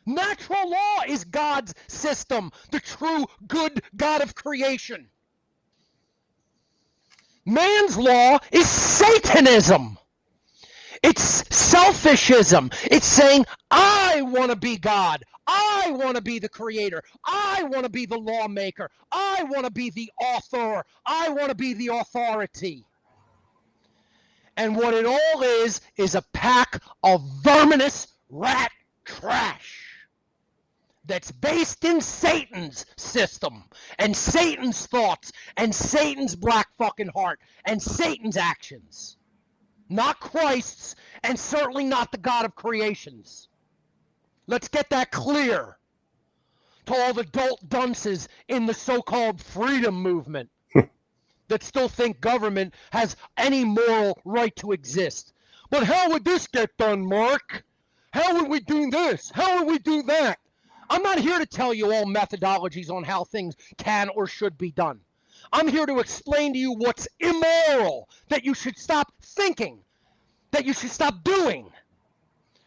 [SPEAKER 2] Natural law is God's system, the true good God of creation. Man's law is Satanism. It's selfishism. It's saying, I want to be God. I want to be the creator. I want to be the lawmaker. I want to be the author. I want to be the authority. And what it all is a pack of verminous rat trash that's based in Satan's system and Satan's thoughts and Satan's black fucking heart and Satan's actions. Not Christ's, and certainly not the God of creations. Let's get that clear to all the dolt dunces in the so-called freedom movement that still think government has any moral right to exist. But how would this get done, Mark? How would we do this? How would we do that? I'm not here to tell you all methodologies on how things can or should be done. I'm here to explain to you what's immoral, that you should stop thinking, that you should stop doing.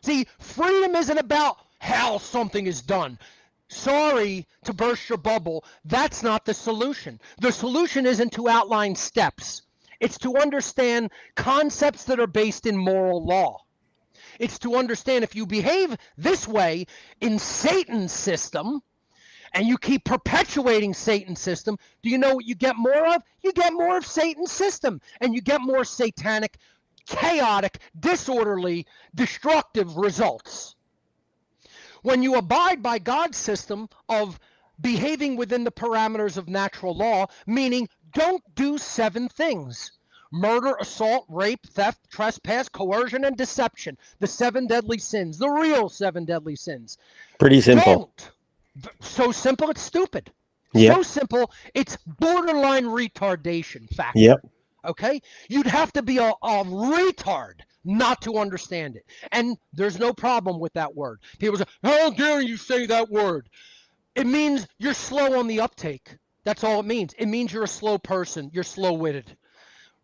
[SPEAKER 2] See, freedom isn't about how something is done. Sorry to burst your bubble, that's not the solution. The solution isn't to outline steps. It's to understand concepts that are based in moral law. It's to understand if you behave this way in Satan's system, and you keep perpetuating Satan's system, do you know what you get more of? You get more of Satan's system, and you get more satanic, chaotic, disorderly, destructive results. When you abide by God's system of behaving within the parameters of natural law, meaning don't do 7 things. Murder, assault, rape, theft, trespass, coercion, and deception. The 7 deadly sins, the real 7 deadly sins.
[SPEAKER 1] Pretty simple.
[SPEAKER 2] Don't. So simple, it's stupid.
[SPEAKER 1] Yep.
[SPEAKER 2] So simple, it's borderline retardation factor.
[SPEAKER 1] Yep.
[SPEAKER 2] Okay? You'd have to be a retard not to understand it. And there's no problem with that word. People say, how dare you say that word? It means you're slow on the uptake. That's all it means. It means you're a slow person. You're slow-witted.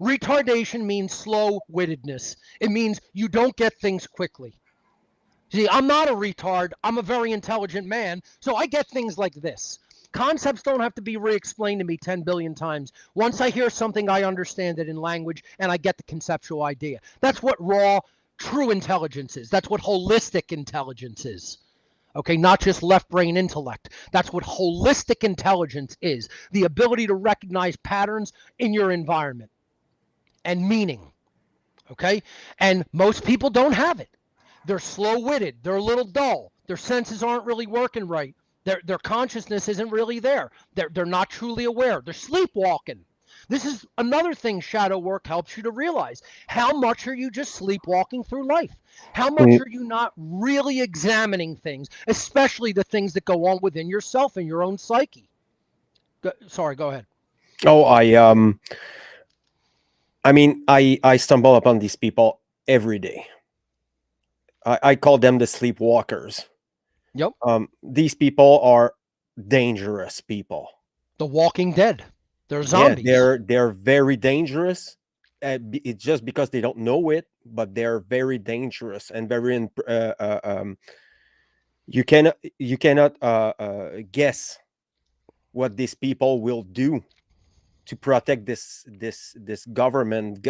[SPEAKER 2] Retardation means slow-wittedness. It means you don't get things quickly. See, I'm not a retard. I'm a very intelligent man, so I get things like this. Concepts don't have to be re-explained to me 10 billion times. Once I hear something, I understand it in language, and I get the conceptual idea. That's what raw, true intelligence is. That's what holistic intelligence is. Okay, not just left brain intellect. That's what holistic intelligence is. The ability to recognize patterns in your environment and meaning. Okay? And most people don't have it. They're slow-witted. They're a little dull. Their senses aren't really working right. Their consciousness isn't really there. They're not truly aware. They're sleepwalking. This is another thing shadow work helps you to realize. How much are you just sleepwalking through life? How much are you not really examining things, especially the things that go on within yourself and your own psyche? Sorry, go ahead.
[SPEAKER 1] Oh, I stumble upon these people every day. I call them the sleepwalkers.
[SPEAKER 2] Yep.
[SPEAKER 1] These people are dangerous people.
[SPEAKER 2] The Walking Dead. They're
[SPEAKER 1] Yeah,
[SPEAKER 2] zombies.
[SPEAKER 1] they're very dangerous. It's just because they don't know it, but they're very dangerous and very. You cannot guess what these people will do to protect this government,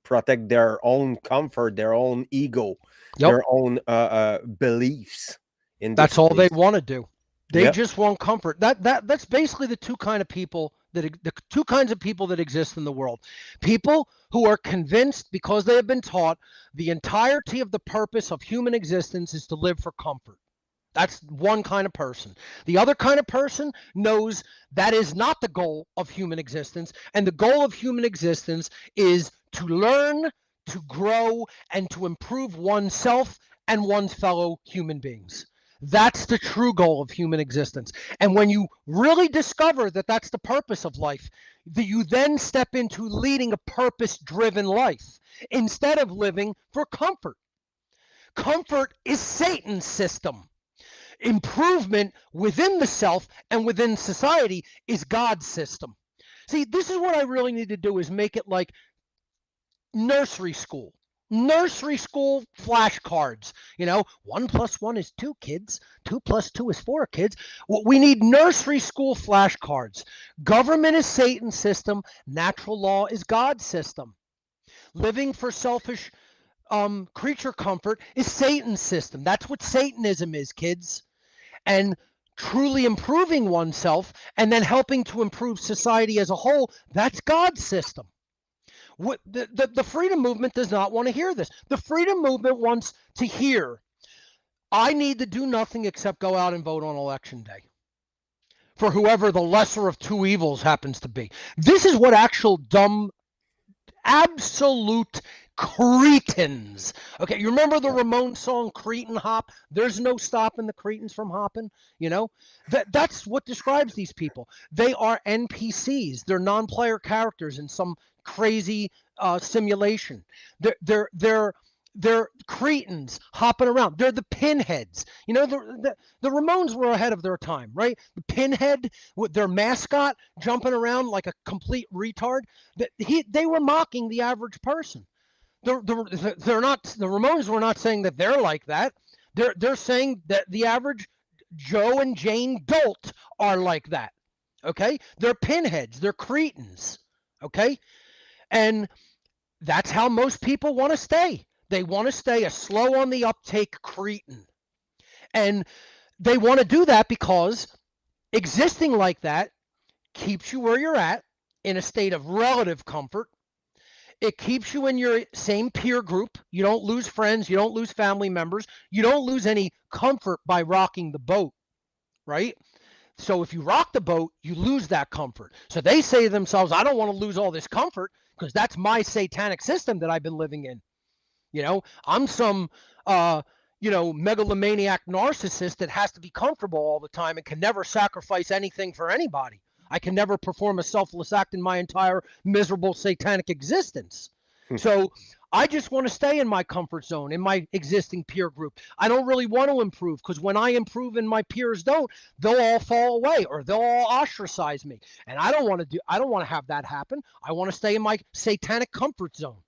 [SPEAKER 1] protect their own comfort, their own ego,
[SPEAKER 2] Yep.
[SPEAKER 1] their own beliefs in
[SPEAKER 2] That's
[SPEAKER 1] this
[SPEAKER 2] all they
[SPEAKER 1] case.
[SPEAKER 2] want to do. They
[SPEAKER 1] Yeah.
[SPEAKER 2] just want comfort. That's basically the two kind of people the two kinds of people that exist in the world. People who are convinced because they have been taught the entirety of the purpose of human existence is to live for comfort. That's one kind of person. The other kind of person knows that is not the goal of human existence. And the goal of human existence is to learn, to grow, and to improve oneself and one's fellow human beings. That's the true goal of human existence. And when you really discover that that's the purpose of life, you then step into leading a purpose driven life instead of living for comfort. Comfort is Satan's system. Improvement within the self and within society is God's system. See, this is what I really need to do is make it like nursery school. Nursery school flashcards. 1 plus 1 is 2 kids. 2 plus 2 is 4 kids. We need nursery school flashcards. Government is Satan's system. Natural law is God's system. Living for selfish creature comfort is Satan's system. That's what Satanism is, kids. And truly improving oneself and then helping to improve society as a whole, that's God's system. The freedom movement does not want to hear this. The freedom movement wants to hear, I need to do nothing except go out and vote on election day for whoever the lesser of two evils happens to be. This is what actual dumb, absolute cretins. Okay, you remember the Ramones song Cretin Hop? There's no stopping the cretins from hopping. That's what describes these people. They are NPCs. They're non-player characters in some crazy simulation. They're cretins hopping around. They're the pinheads. The Ramones were ahead of their time, right? The pinhead with their mascot jumping around like a complete retard. They were mocking the average person. They're not. The Ramones were not saying that they're like that. They're saying that the average Joe and Jane Dolt are like that. Okay, they're pinheads. They're cretins. Okay, and that's how most people want to stay. They want to stay a slow on the uptake cretin, and they want to do that because existing like that keeps you where you're at in a state of relative comfort. It keeps you in your same peer group. You don't lose friends. You don't lose family members. You don't lose any comfort by rocking the boat, right? So if you rock the boat, you lose that comfort. So they say to themselves, I don't want to lose all this comfort because that's my satanic system that I've been living in. I'm some, megalomaniac narcissist that has to be comfortable all the time and can never sacrifice anything for anybody. I can never perform a selfless act in my entire miserable satanic existence. So I just want to stay in my comfort zone, in my existing peer group. I don't really want to improve because when I improve and my peers don't, they'll all fall away or they'll all ostracize me. And I don't want to have that happen. I want to stay in my satanic comfort zone.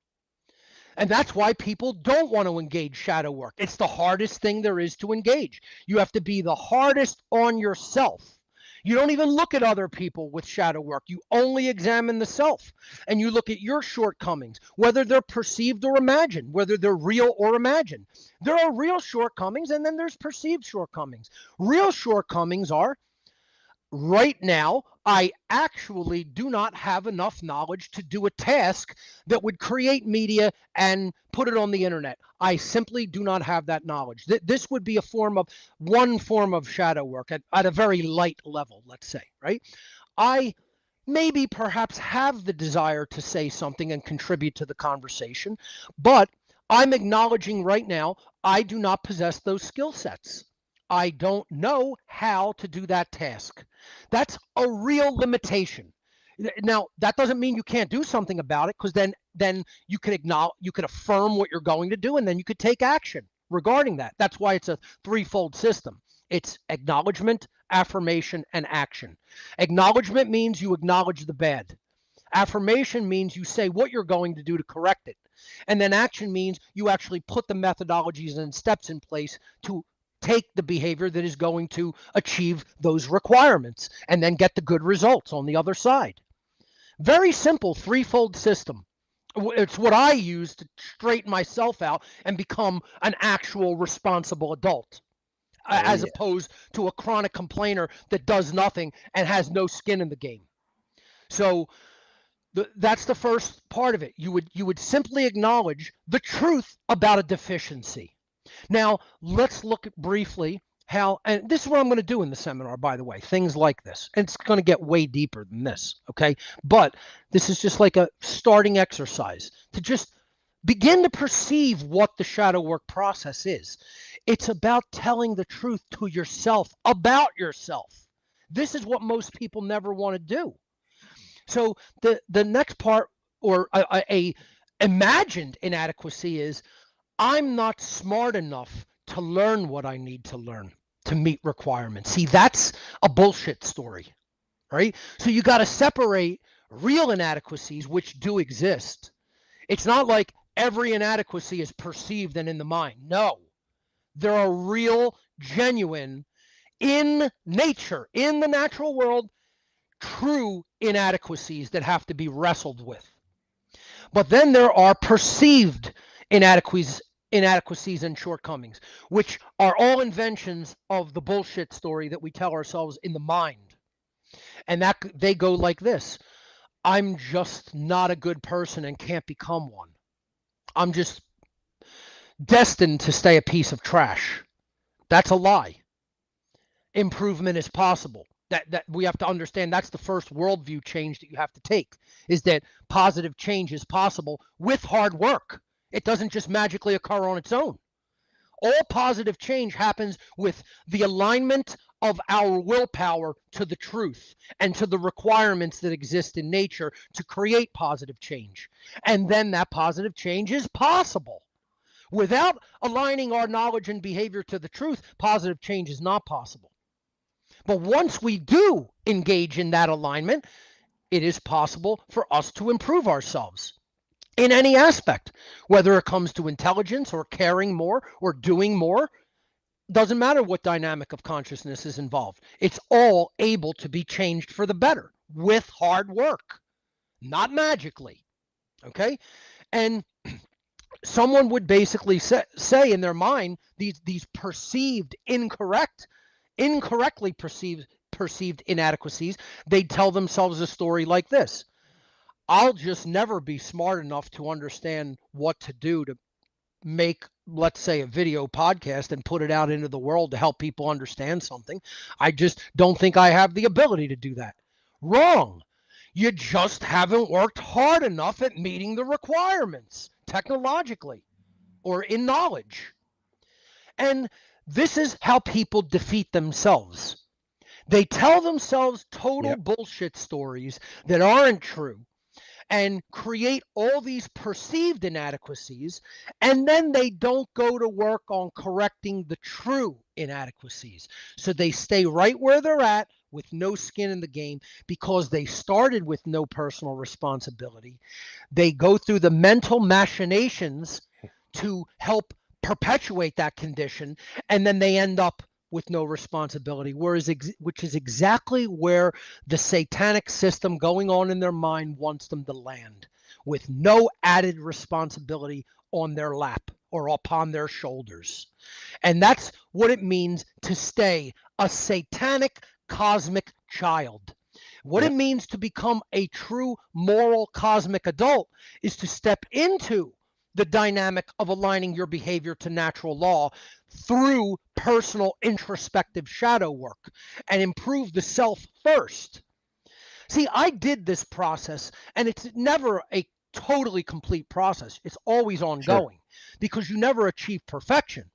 [SPEAKER 2] And that's why people don't want to engage shadow work. It's the hardest thing there is to engage. You have to be the hardest on yourself. You don't even look at other people with shadow work. You only examine the self and you look at your shortcomings, whether they're perceived or imagined, whether they're real or imagined. There are real shortcomings and then there's perceived shortcomings. Real shortcomings are, right now, I actually do not have enough knowledge to do a task that would create media and put it on the internet. I simply do not have that knowledge. This would be one form of shadow work at a very light level, let's say, right? I maybe perhaps have the desire to say something and contribute to the conversation, but I'm acknowledging right now I do not possess those skill sets. I don't know how to do that task. That's a real limitation. Now, that doesn't mean you can't do something about it, because then you could affirm what you're going to do, and then you could take action regarding that. That's why it's a threefold system. It's acknowledgement, affirmation, and action. Acknowledgement means you acknowledge the bad. Affirmation means you say what you're going to do to correct it. And then action means you actually put the methodologies and steps in place to take the behavior that is going to achieve those requirements and then get the good results on the other side. Very simple threefold system. It's what I use to straighten myself out and become an actual responsible adult,
[SPEAKER 1] Oh
[SPEAKER 2] as
[SPEAKER 1] yeah.
[SPEAKER 2] opposed to a chronic complainer that does nothing and has no skin in the game. So that's the first part of it. You would simply acknowledge the truth about a deficiency. Now, let's look at briefly how, and this is what I'm going to do in the seminar, by the way, things like this. And it's going to get way deeper than this, okay? But this is just like a starting exercise to just begin to perceive what the shadow work process is. It's about telling the truth to yourself about yourself. This is what most people never want to do. So the next part, or a imagined inadequacy, is I'm not smart enough to learn what I need to learn to meet requirements. See, that's a bullshit story, right? So you got to separate real inadequacies, which do exist. It's not like every inadequacy is perceived and in the mind. No, there are real, genuine, in nature, in the natural world, true inadequacies that have to be wrestled with. But then there are perceived inadequacies and shortcomings, which are all inventions of the bullshit story that we tell ourselves in the mind. And that they go like this: I'm just not a good person and can't become one. I'm just destined to stay a piece of trash. That's a lie. Improvement is possible. That we have to understand, that's the first worldview change that you have to take, is that positive change is possible with hard work. It doesn't just magically occur on its own. All positive change happens with the alignment of our willpower to the truth and to the requirements that exist in nature to create positive change. And then that positive change is possible. Without aligning our knowledge and behavior to the truth, positive change is not possible. But once we do engage in that alignment, it is possible for us to improve ourselves in any aspect, whether it comes to intelligence or caring more or doing more. Doesn't matter what dynamic of consciousness is involved. It's all able to be changed for the better with hard work, not magically. Okay. And someone would basically say in their mind, these perceived incorrectly perceived inadequacies, they'd tell themselves a story like this: I'll just never be smart enough to understand what to do to make, let's say, a video podcast and put it out into the world to help people understand something. I just don't think I have the ability to do that. Wrong. You just haven't worked hard enough at meeting the requirements technologically or in knowledge. And this is how people defeat themselves. They tell themselves total
[SPEAKER 1] Yep.
[SPEAKER 2] bullshit stories that aren't true and create all these perceived inadequacies, and then they don't go to work on correcting the true inadequacies. So they stay right where they're at with no skin in the game because they started with no personal responsibility. They go through the mental machinations to help perpetuate that condition, and then they end up with no responsibility, which is exactly where the satanic system going on in their mind wants them to land, with no added responsibility on their lap or upon their shoulders. And that's what it means to stay a satanic cosmic child. What it
[SPEAKER 1] Yep.
[SPEAKER 2] means to become a true moral cosmic adult is to step into the dynamic of aligning your behavior to natural law through personal introspective shadow work and improve the self first. See, I did this process, and it's never a totally complete process. It's always
[SPEAKER 1] Sure.
[SPEAKER 2] ongoing because you never achieve perfection.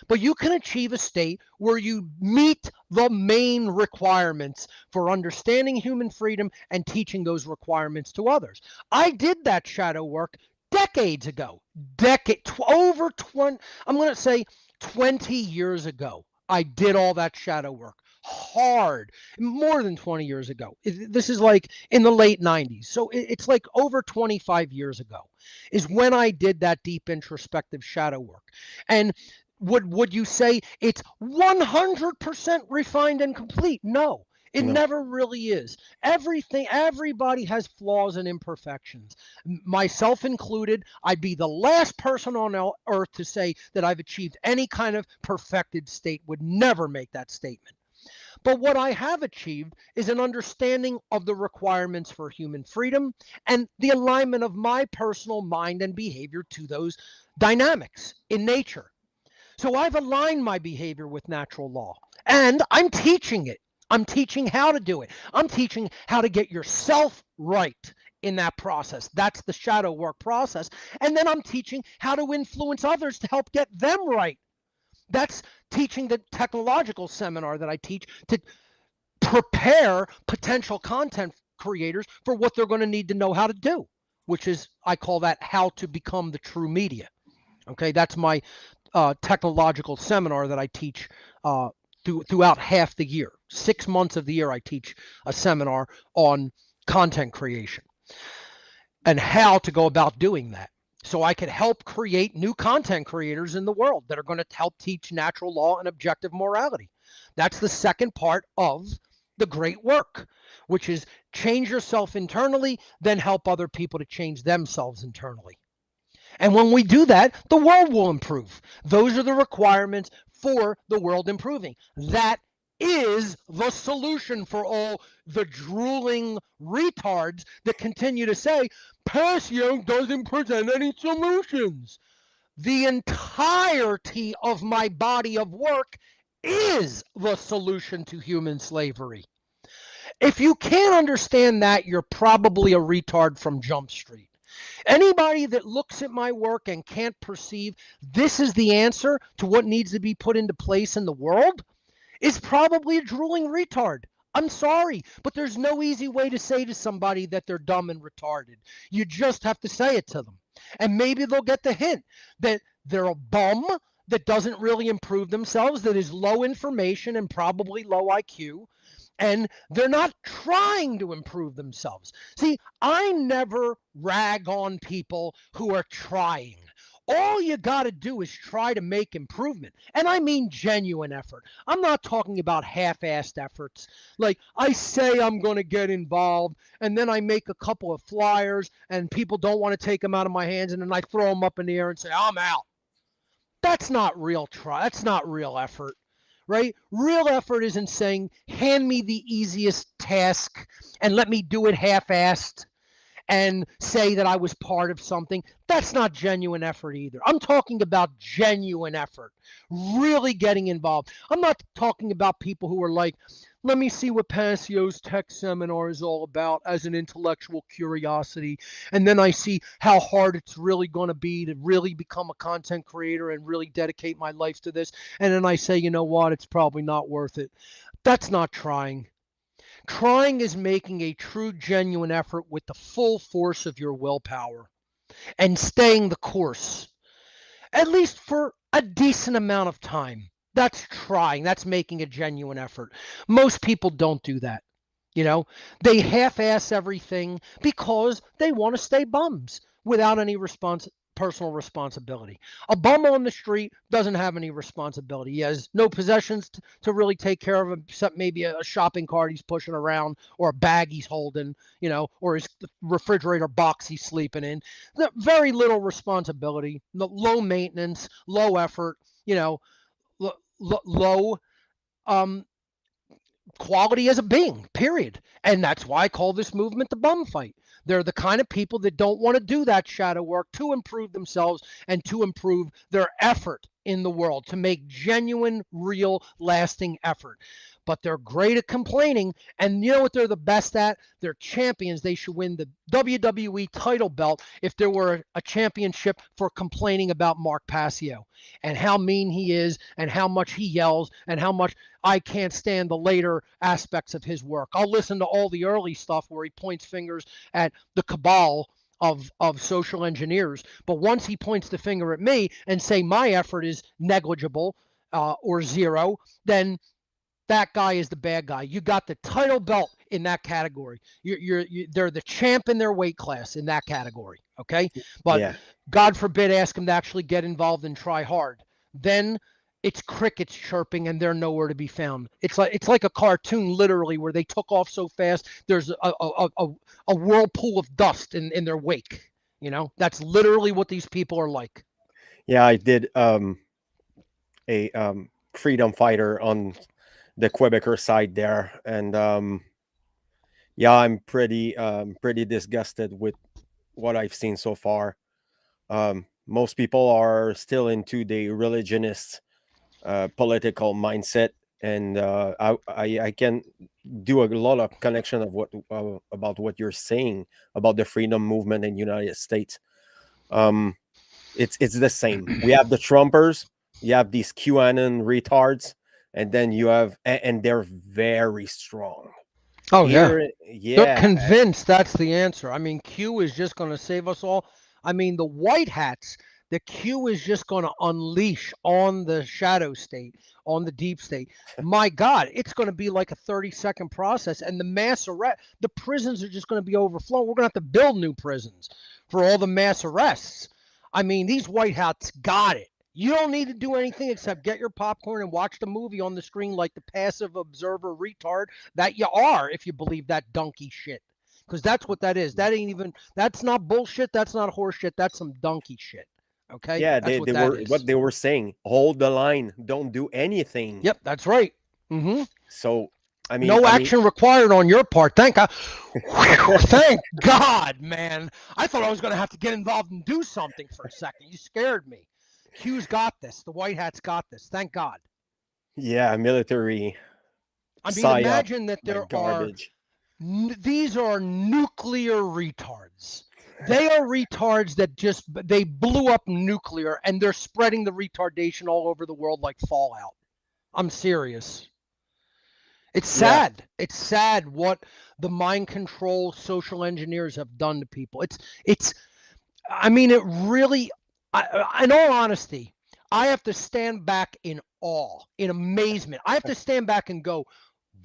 [SPEAKER 2] But you can achieve a state where you meet the main requirements for understanding human freedom and teaching those requirements to others. I did that shadow work decades ago, over 20, I'm going to say 20 years ago. I did all that shadow work hard, more than 20 years ago. This is like in the late 90s. So it's like over 25 years ago is when I did that deep introspective shadow work. And would you say it's 100% refined and complete? No. It
[SPEAKER 1] No.
[SPEAKER 2] never really is. Everybody has flaws and imperfections, myself included. I'd be the last person on earth to say that I've achieved any kind of perfected state, would never make that statement. But what I have achieved is an understanding of the requirements for human freedom and the alignment of my personal mind and behavior to those dynamics in nature. So I've aligned my behavior with natural law and I'm teaching it. I'm teaching how to do it. I'm teaching how to get yourself right in that process. That's the shadow work process. And then I'm teaching how to influence others to help get them right. That's teaching the technological seminar that I teach to prepare potential content creators for what they're going to need to know how to do, which is, I call that how to become the true media. Okay, that's my technological seminar that I teach throughout half the year. 6 months of the year, I teach a seminar on content creation and how to go about doing that. So I can help create new content creators in the world that are going to help teach natural law and objective morality. That's the second part of the great work, which is change yourself internally, then help other people to change themselves internally. And when we do that, the world will improve. Those are the requirements for the world improving. That is the solution for all the drooling retards that continue to say, Passio doesn't present any solutions. The entirety of my body of work is the solution to human slavery. If you can't understand that, you're probably a retard from Jump Street. Anybody that looks at my work and can't perceive this is the answer to what needs to be put into place in the world is probably a drooling retard. I'm sorry, but there's no easy way to say to somebody that they're dumb and retarded. You just have to say it to them. And maybe they'll get the hint that they're a bum that doesn't really improve themselves, that is low information and probably low IQ, and they're not trying to improve themselves. See, I never rag on people who are trying. All you got to do is try to make improvement. And I mean genuine effort. I'm not talking about half assed efforts. Like I say I'm going to get involved and then I make a couple of flyers and people don't want to take them out of my hands and then I throw them up in the air and say, I'm out. That's not real try. That's not real effort, right? Real effort isn't saying, hand me the easiest task and let me do it half-assed and say that I was part of something. That's not genuine effort either. I'm talking about genuine effort, really getting involved. I'm not talking about people who are like, let me see what Passio's tech seminar is all about as an intellectual curiosity. And then I see how hard it's really going to be to really become a content creator and really dedicate my life to this. And then I say, you know what? It's probably not worth it. That's not trying. Trying is making a true, genuine effort with the full force of your willpower and staying the course, at least for a decent amount of time. That's trying. That's making a genuine effort. Most people don't do that. You know, they half ass everything because they want to stay bums without any personal responsibility. A bum on the street doesn't have any responsibility. He has no possessions to really take care of him, except maybe a shopping cart he's pushing around or a bag he's holding, you know, or his refrigerator box he's sleeping in. Very little responsibility, low maintenance, low effort, you know, low um, quality as a being, period. And that's why I call this movement the bum fight. They're the kind of people that don't want to do that shadow work to improve themselves and to improve their effort in the world, to make genuine, real, lasting effort. But they're great at complaining. And you know what they're the best at? They're champions. They should win the WWE title belt if there were a championship for complaining about Mark Passio and how mean he is and how much he yells and how much I can't stand the later aspects of his work. I'll listen to all the early stuff where he points fingers at the cabal of social engineers. But once he points the finger at me and say my effort is negligible or zero, then that guy is the bad guy. You got the title belt in that category. They're the champ in their weight class in that category. Okay, but
[SPEAKER 1] Yeah.
[SPEAKER 2] God forbid, ask them to actually get involved and try hard. Then it's crickets chirping and they're nowhere to be found. It's like a cartoon, literally, where they took off so fast. There's a whirlpool of dust in their wake. That's literally what these people are like.
[SPEAKER 1] Yeah, I did a freedom fighter on the Quebecer side there, and yeah, I'm pretty disgusted with what I've seen so far. Most people are still into the religionist political mindset, and I can do a lot of connection of what about what you're saying about the freedom movement in the United States. Um, it's the same. We have the Trumpers, you have these QAnon retards, and then you have and they're very strong
[SPEAKER 2] Oh yeah.
[SPEAKER 1] here.
[SPEAKER 2] They're
[SPEAKER 1] Yeah,
[SPEAKER 2] convinced that's the answer. I mean, Q is just going to save us all. I mean, the white hats, the Q is just going to unleash on the shadow state, on the deep state. My God, it's going to be like a 30-second process. And the mass arrest, the prisons are just going to be overflowing. We're going to have to build new prisons for all the mass arrests. I mean, these white hats got it. You don't need to do anything except get your popcorn and watch the movie on the screen like the passive observer retard that you are, if you believe that donkey shit. Because that's what that is. That ain't even, that's not bullshit. That's not horse shit. That's some donkey shit. Okay?
[SPEAKER 1] yeah,
[SPEAKER 2] That's
[SPEAKER 1] they
[SPEAKER 2] what that
[SPEAKER 1] were
[SPEAKER 2] is.
[SPEAKER 1] what they were saying. Hold the line. Don't do anything.
[SPEAKER 2] Yep, that's right. Mm-hmm.
[SPEAKER 1] So,
[SPEAKER 2] No
[SPEAKER 1] I mean,
[SPEAKER 2] action required on your part. Thank God. Whew, thank God, man. I thought I was going to have to get involved and do something for a second. You scared me. Q's got this. The White Hats got this. Thank God.
[SPEAKER 1] yeah, military
[SPEAKER 2] I mean,
[SPEAKER 1] psyop,
[SPEAKER 2] imagine that
[SPEAKER 1] like
[SPEAKER 2] there are
[SPEAKER 1] garbage.
[SPEAKER 2] these are nuclear retards. They are retards that just they blew up nuclear and they're spreading the retardation all over the world like fallout. I'm serious. It's
[SPEAKER 1] Yeah,
[SPEAKER 2] sad. It's sad what the mind control social engineers have done to people. It's I mean it really in all honesty, I have to stand back in awe, in amazement. I have to stand back and go,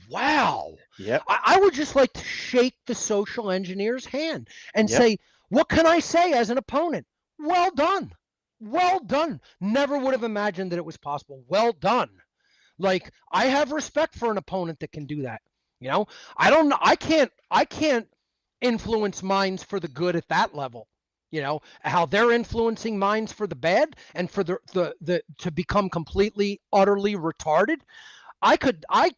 [SPEAKER 2] wow.
[SPEAKER 1] yep,
[SPEAKER 2] I would just like to shake the social engineer's hand and
[SPEAKER 1] yep,
[SPEAKER 2] say, what can I say as an opponent? Well done. Well done. Never would have imagined that it was possible. Well done. Like I have respect for an opponent that can do that. I don't know. I can't influence minds for the good at that level. How they're influencing minds for the bad and for the to become completely utterly retarded. I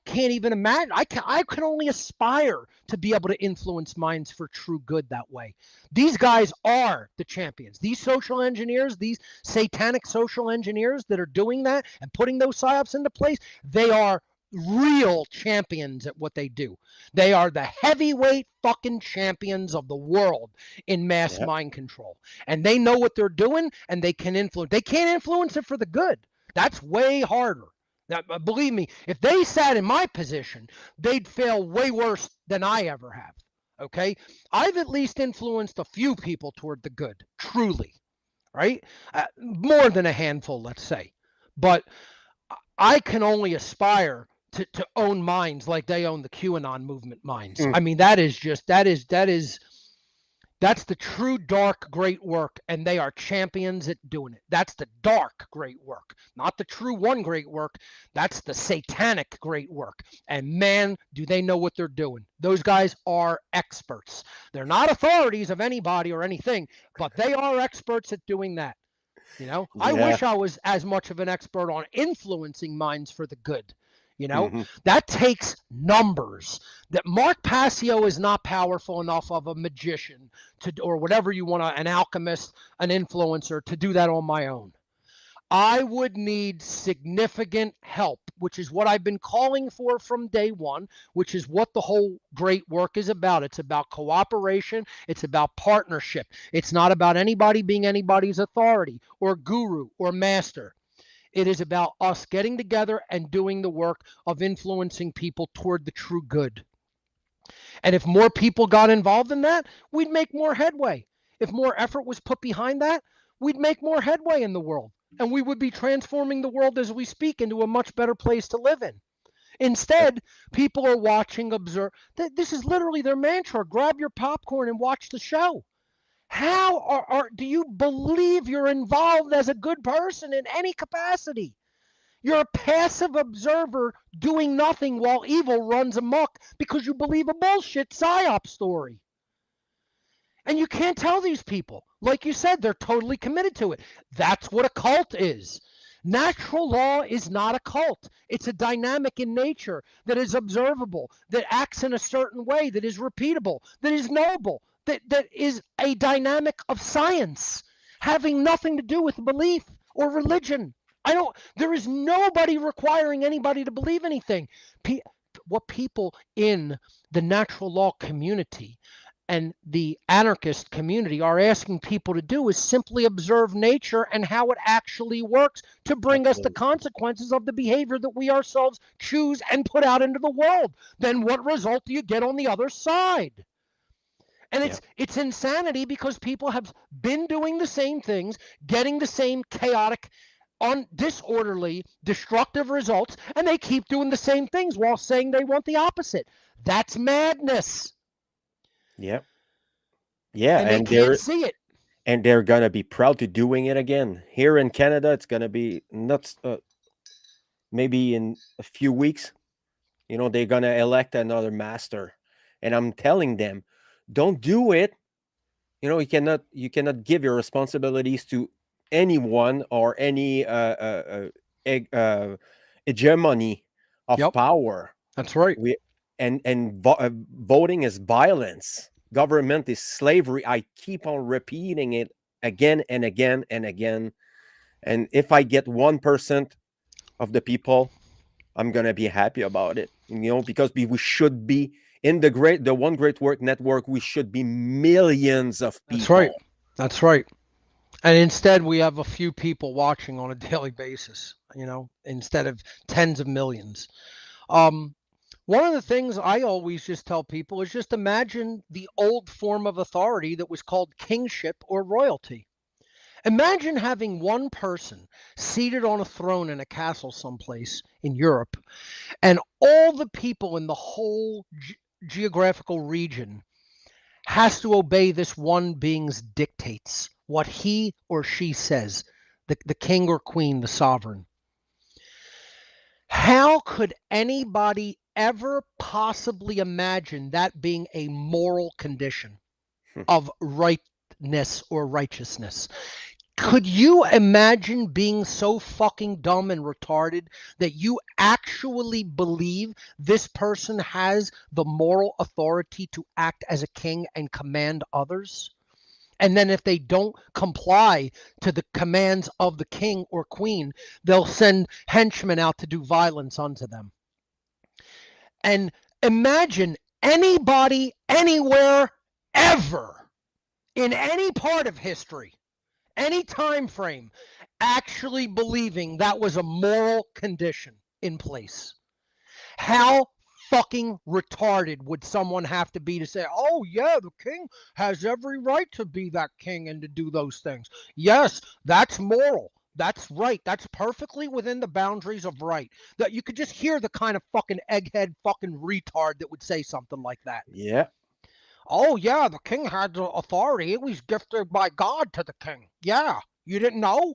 [SPEAKER 2] can't even imagine. I can only aspire to be able to influence minds for true good that way. These guys are the champions. These social engineers, these satanic social engineers that are doing that and putting those psyops into place, they are real champions at what they do. They are the heavyweight fucking champions of the world in mass
[SPEAKER 1] yep,
[SPEAKER 2] mind control. And they know what they're doing and they can influence. They can't influence it for the good. That's way harder. Now, believe me, if they sat in my position, they'd fail way worse than I ever have. Okay? I've at least influenced a few people toward the good, truly, right? More than a handful, let's say. But I can only aspire to own minds like they own the QAnon movement minds.
[SPEAKER 1] mm,
[SPEAKER 2] I mean, that's the true dark great work, and they are champions at doing it. That's the dark great work, not the true one great work. That's the satanic great work. And man, do they know what they're doing. Those guys are experts. They're not authorities of anybody or anything, but they are experts at doing that. I
[SPEAKER 1] yeah,
[SPEAKER 2] wish I was as much of an expert on influencing minds for the good.
[SPEAKER 1] hmm,
[SPEAKER 2] That takes numbers. That Mark Passio is not powerful enough of a magician or whatever you want to, an alchemist, an influencer to do that on my own. I would need significant help, which is what I've been calling for from day one, which is what the whole great work is about. It's about cooperation, it's about partnership. It's not about anybody being anybody's authority or guru or master. It is about us getting together and doing the work of influencing people toward the true good. And if more people got involved in that, we'd make more headway. If more effort was put behind that, we'd make more headway in the world. And we would be transforming the world as we speak into a much better place to live in. Instead, people are watching, observe. This is literally their mantra. Grab your popcorn and watch the show. How do you believe you're involved as a good person in any capacity? You're a passive observer doing nothing while evil runs amok because you believe a bullshit psyop story. And you can't tell these people. Like you said, they're totally committed to it. That's what a cult is. Natural law is not a cult. It's a dynamic in nature that is observable, that acts in a certain way, that is repeatable, that is knowable, that is a dynamic of science, having nothing to do with belief or religion. There is nobody requiring anybody to believe anything. What people in the natural law community and the anarchist community are asking people to do is simply observe nature and how it actually works to bring us the
[SPEAKER 1] Absolutely.
[SPEAKER 2] consequences of the behavior that we ourselves choose and put out into the world. Then what result do you get on the other side? And
[SPEAKER 1] Yeah.
[SPEAKER 2] it's insanity because people have been doing the same things, getting the same chaotic, disorderly, destructive results, and they keep doing the same things while saying they want the opposite. That's madness.
[SPEAKER 1] Yeah. Yeah.
[SPEAKER 2] And they can't see it.
[SPEAKER 1] And they're gonna be proud to doing it again. Here in Canada, it's gonna be not maybe in a few weeks. They're gonna elect another master, and I'm telling them, don't do it. You cannot give your responsibilities to anyone or any hegemony of
[SPEAKER 2] Yep,
[SPEAKER 1] power.
[SPEAKER 2] that's right.
[SPEAKER 1] We voting is violence. Government is slavery. I keep on repeating it again and again and again. And if I get 1% of the people, I'm gonna be happy about it. Because we should be in the One Great Work Network. We should be millions of
[SPEAKER 2] That's right.
[SPEAKER 1] people.
[SPEAKER 2] That's right. And instead, we have a few people watching on a daily basis, instead of tens of millions. Um, One of the things I always just tell people is just imagine the old form of authority that was called kingship or royalty. Imagine having one person seated on a throne in a castle someplace in Europe, and all the people in the whole geographical region has to obey this one being's dictates, what he or she says, the king or queen, the sovereign. How could anybody ever possibly imagine that being a moral condition of rightness or righteousness? Could you imagine being so fucking dumb and retarded that you actually believe this person has the moral authority to act as a king and command others? And then if they don't comply to the commands of the king or queen, they'll send henchmen out to do violence unto them. And imagine anybody, anywhere, ever, in any part of history, any time frame, actually believing that was a moral condition in place. How fucking retarded would someone have to be to say, oh, yeah, the king has every right to be that king and to do those things? Yes, that's moral. That's right. That's perfectly within the boundaries of right. That you could just hear the kind of fucking egghead fucking retard that would say something like that.
[SPEAKER 1] Yeah.
[SPEAKER 2] Oh, yeah, the king had the authority. It was gifted by God to the king. Yeah, you didn't know?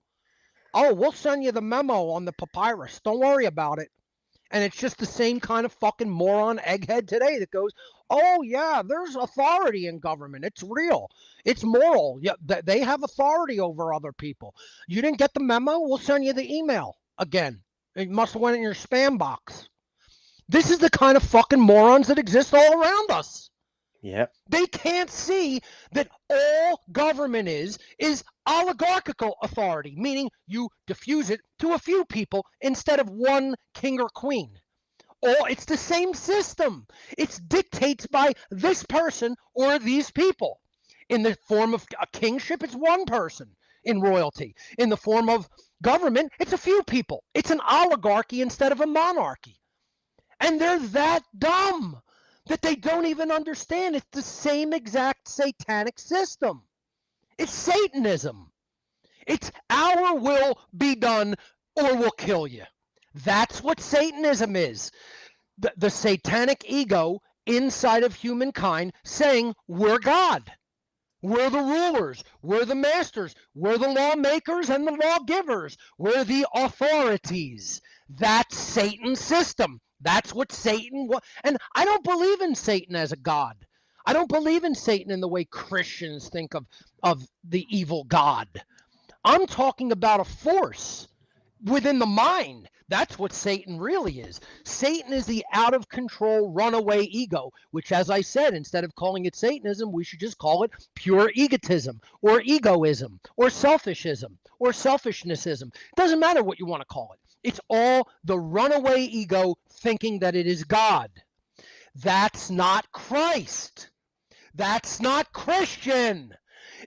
[SPEAKER 2] Oh, we'll send you the memo on the papyrus. Don't worry about it. And it's just the same kind of fucking moron egghead today that goes, oh, yeah, there's authority in government. It's real. It's moral. Yeah, they have authority over other people. You didn't get the memo? We'll send you the email again. It must have went in your spam box. This is the kind of fucking morons that exist all around us.
[SPEAKER 1] Yeah.
[SPEAKER 2] They can't see that all government is oligarchical authority, meaning you diffuse it to a few people instead of one king or queen. Or it's the same system. It's dictates by this person or these people. In the form of a kingship, it's one person in royalty. In the form of government, it's a few people. It's an oligarchy instead of a monarchy. And they're that dumb that they don't even understand it's the same exact satanic system. It's Satanism. It's our will be done or we'll kill you. That's what Satanism is. the satanic ego inside of humankind saying, we're God. We're the rulers. We're the masters. We're the lawmakers and the lawgivers. We're the authorities. That's Satan's system. That's what Satan was. And I don't believe in Satan as a god. I don't believe in Satan in the way Christians think of the evil God. I'm talking about a force within the mind. That's what Satan really is. Satan is the out of control runaway ego, which, as I said, instead of calling it Satanism, we should just call it pure egotism or egoism or selfishism or selfishnessism. It doesn't matter what you want to call it. It's all the runaway ego thinking that it is God. That's not Christ. That's not Christian.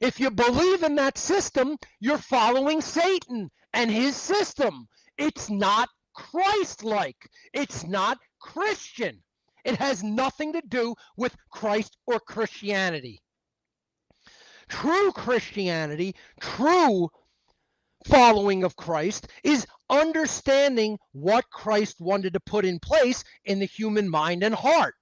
[SPEAKER 2] If you believe in that system, you're following Satan and his system. It's not Christ-like. It's not Christian. It has nothing to do with Christ or Christianity. True Christianity, true following of Christ, is understanding what Christ wanted to put in place in the human mind and heart,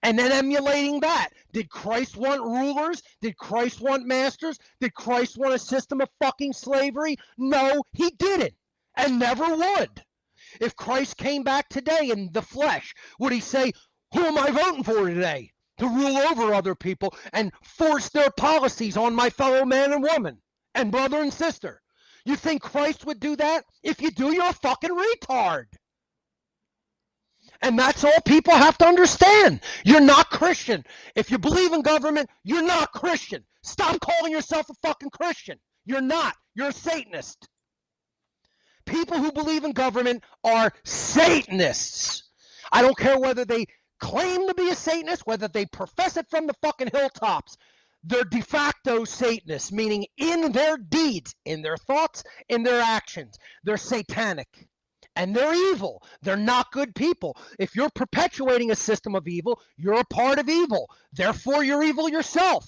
[SPEAKER 2] and then emulating that. Did Christ want rulers? Did Christ want masters? Did Christ want a system of fucking slavery? No, he didn't, and never would. If Christ came back today in the flesh, would he say, who am I voting for today to rule over other people and force their policies on my fellow man and woman and brother and sister? You think Christ would do that? If you do, you're a fucking retard. And that's all people have to understand. You're not Christian. If you believe in government, you're not Christian. Stop calling yourself a fucking Christian. You're not. You're a Satanist. People who believe in government are Satanists. I don't care whether they claim to be a Satanist, whether they profess it from the fucking hilltops. They're de facto Satanists, meaning in their deeds, in their thoughts, in their actions. They're satanic. And they're evil. They're not good people. If you're perpetuating a system of evil, you're a part of evil. Therefore, you're evil yourself.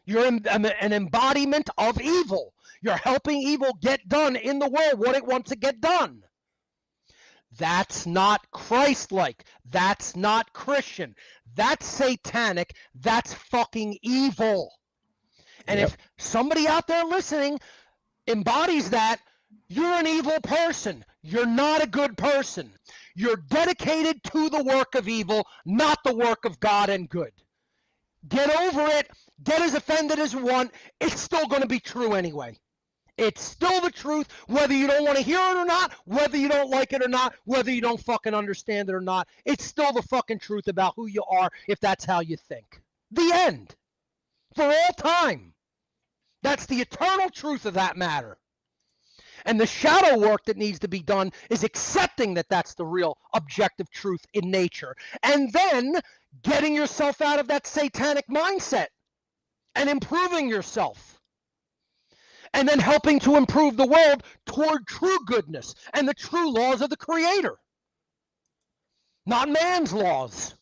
[SPEAKER 2] You're an embodiment of evil. You're helping evil get done in the world what it wants to get done. That's not Christ-like. That's not Christian. That's satanic. That's fucking evil. And if somebody out there listening embodies that, you're an evil person. You're not a good person. You're dedicated to the work of evil, not the work of God and good. Get over it. Get as offended as you want. It's still going to be true anyway. It's still the truth, whether you don't want to hear it or not, whether you don't like it or not, whether you don't fucking understand it or not. It's still the fucking truth about who you are if that's how you think. The end. For all time. That's the eternal truth of that matter. And the shadow work that needs to be done is accepting that that's the real objective truth in nature. And then getting yourself out of that satanic mindset and improving yourself. And then helping to improve the world toward true goodness and the true laws of the Creator. Not man's laws.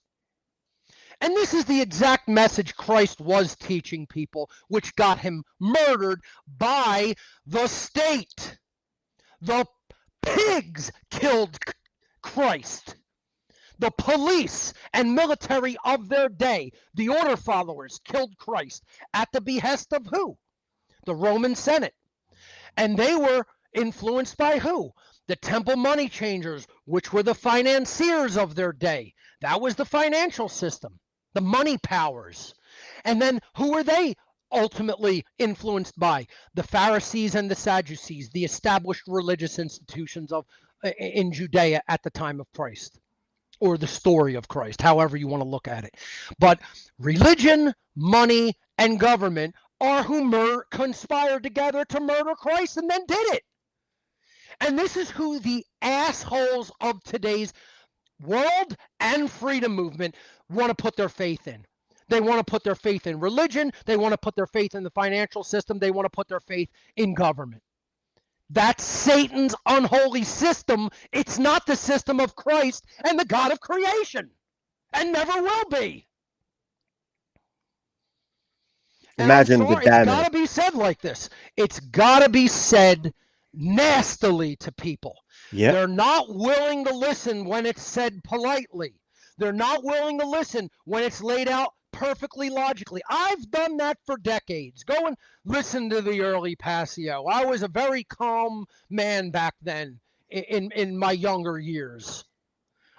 [SPEAKER 2] And this is the exact message Christ was teaching people, which got him murdered by the state. The pigs killed Christ. The police and military of their day, the order followers, killed Christ at the behest of who? The Roman Senate. And they were influenced by who? The temple money changers, which were the financiers of their day. That was the financial system, the money powers. And then who were they ultimately influenced by? The Pharisees and the Sadducees, the established religious institutions in Judea at the time of Christ, or the story of Christ, however you want to look at it. But religion, money, and government are who conspired together to murder Christ and then did it. And this is who the assholes of today's world and freedom movement want to put their faith in. They want to put their faith in religion. They want to put their faith in the financial system. They want to put their faith in government. That's Satan's unholy system. It's not the system of Christ and the God of creation, and never will be.
[SPEAKER 1] Imagine the
[SPEAKER 2] it's got
[SPEAKER 1] damage.
[SPEAKER 2] to be said like this. It's got to be said nastily to people.
[SPEAKER 1] Yeah.
[SPEAKER 2] They're not willing to listen when it's said politely. They're not willing to listen when it's laid out perfectly logically. I've done that for decades. Go and listen to the early Passio. I was a very calm man back then in my younger years.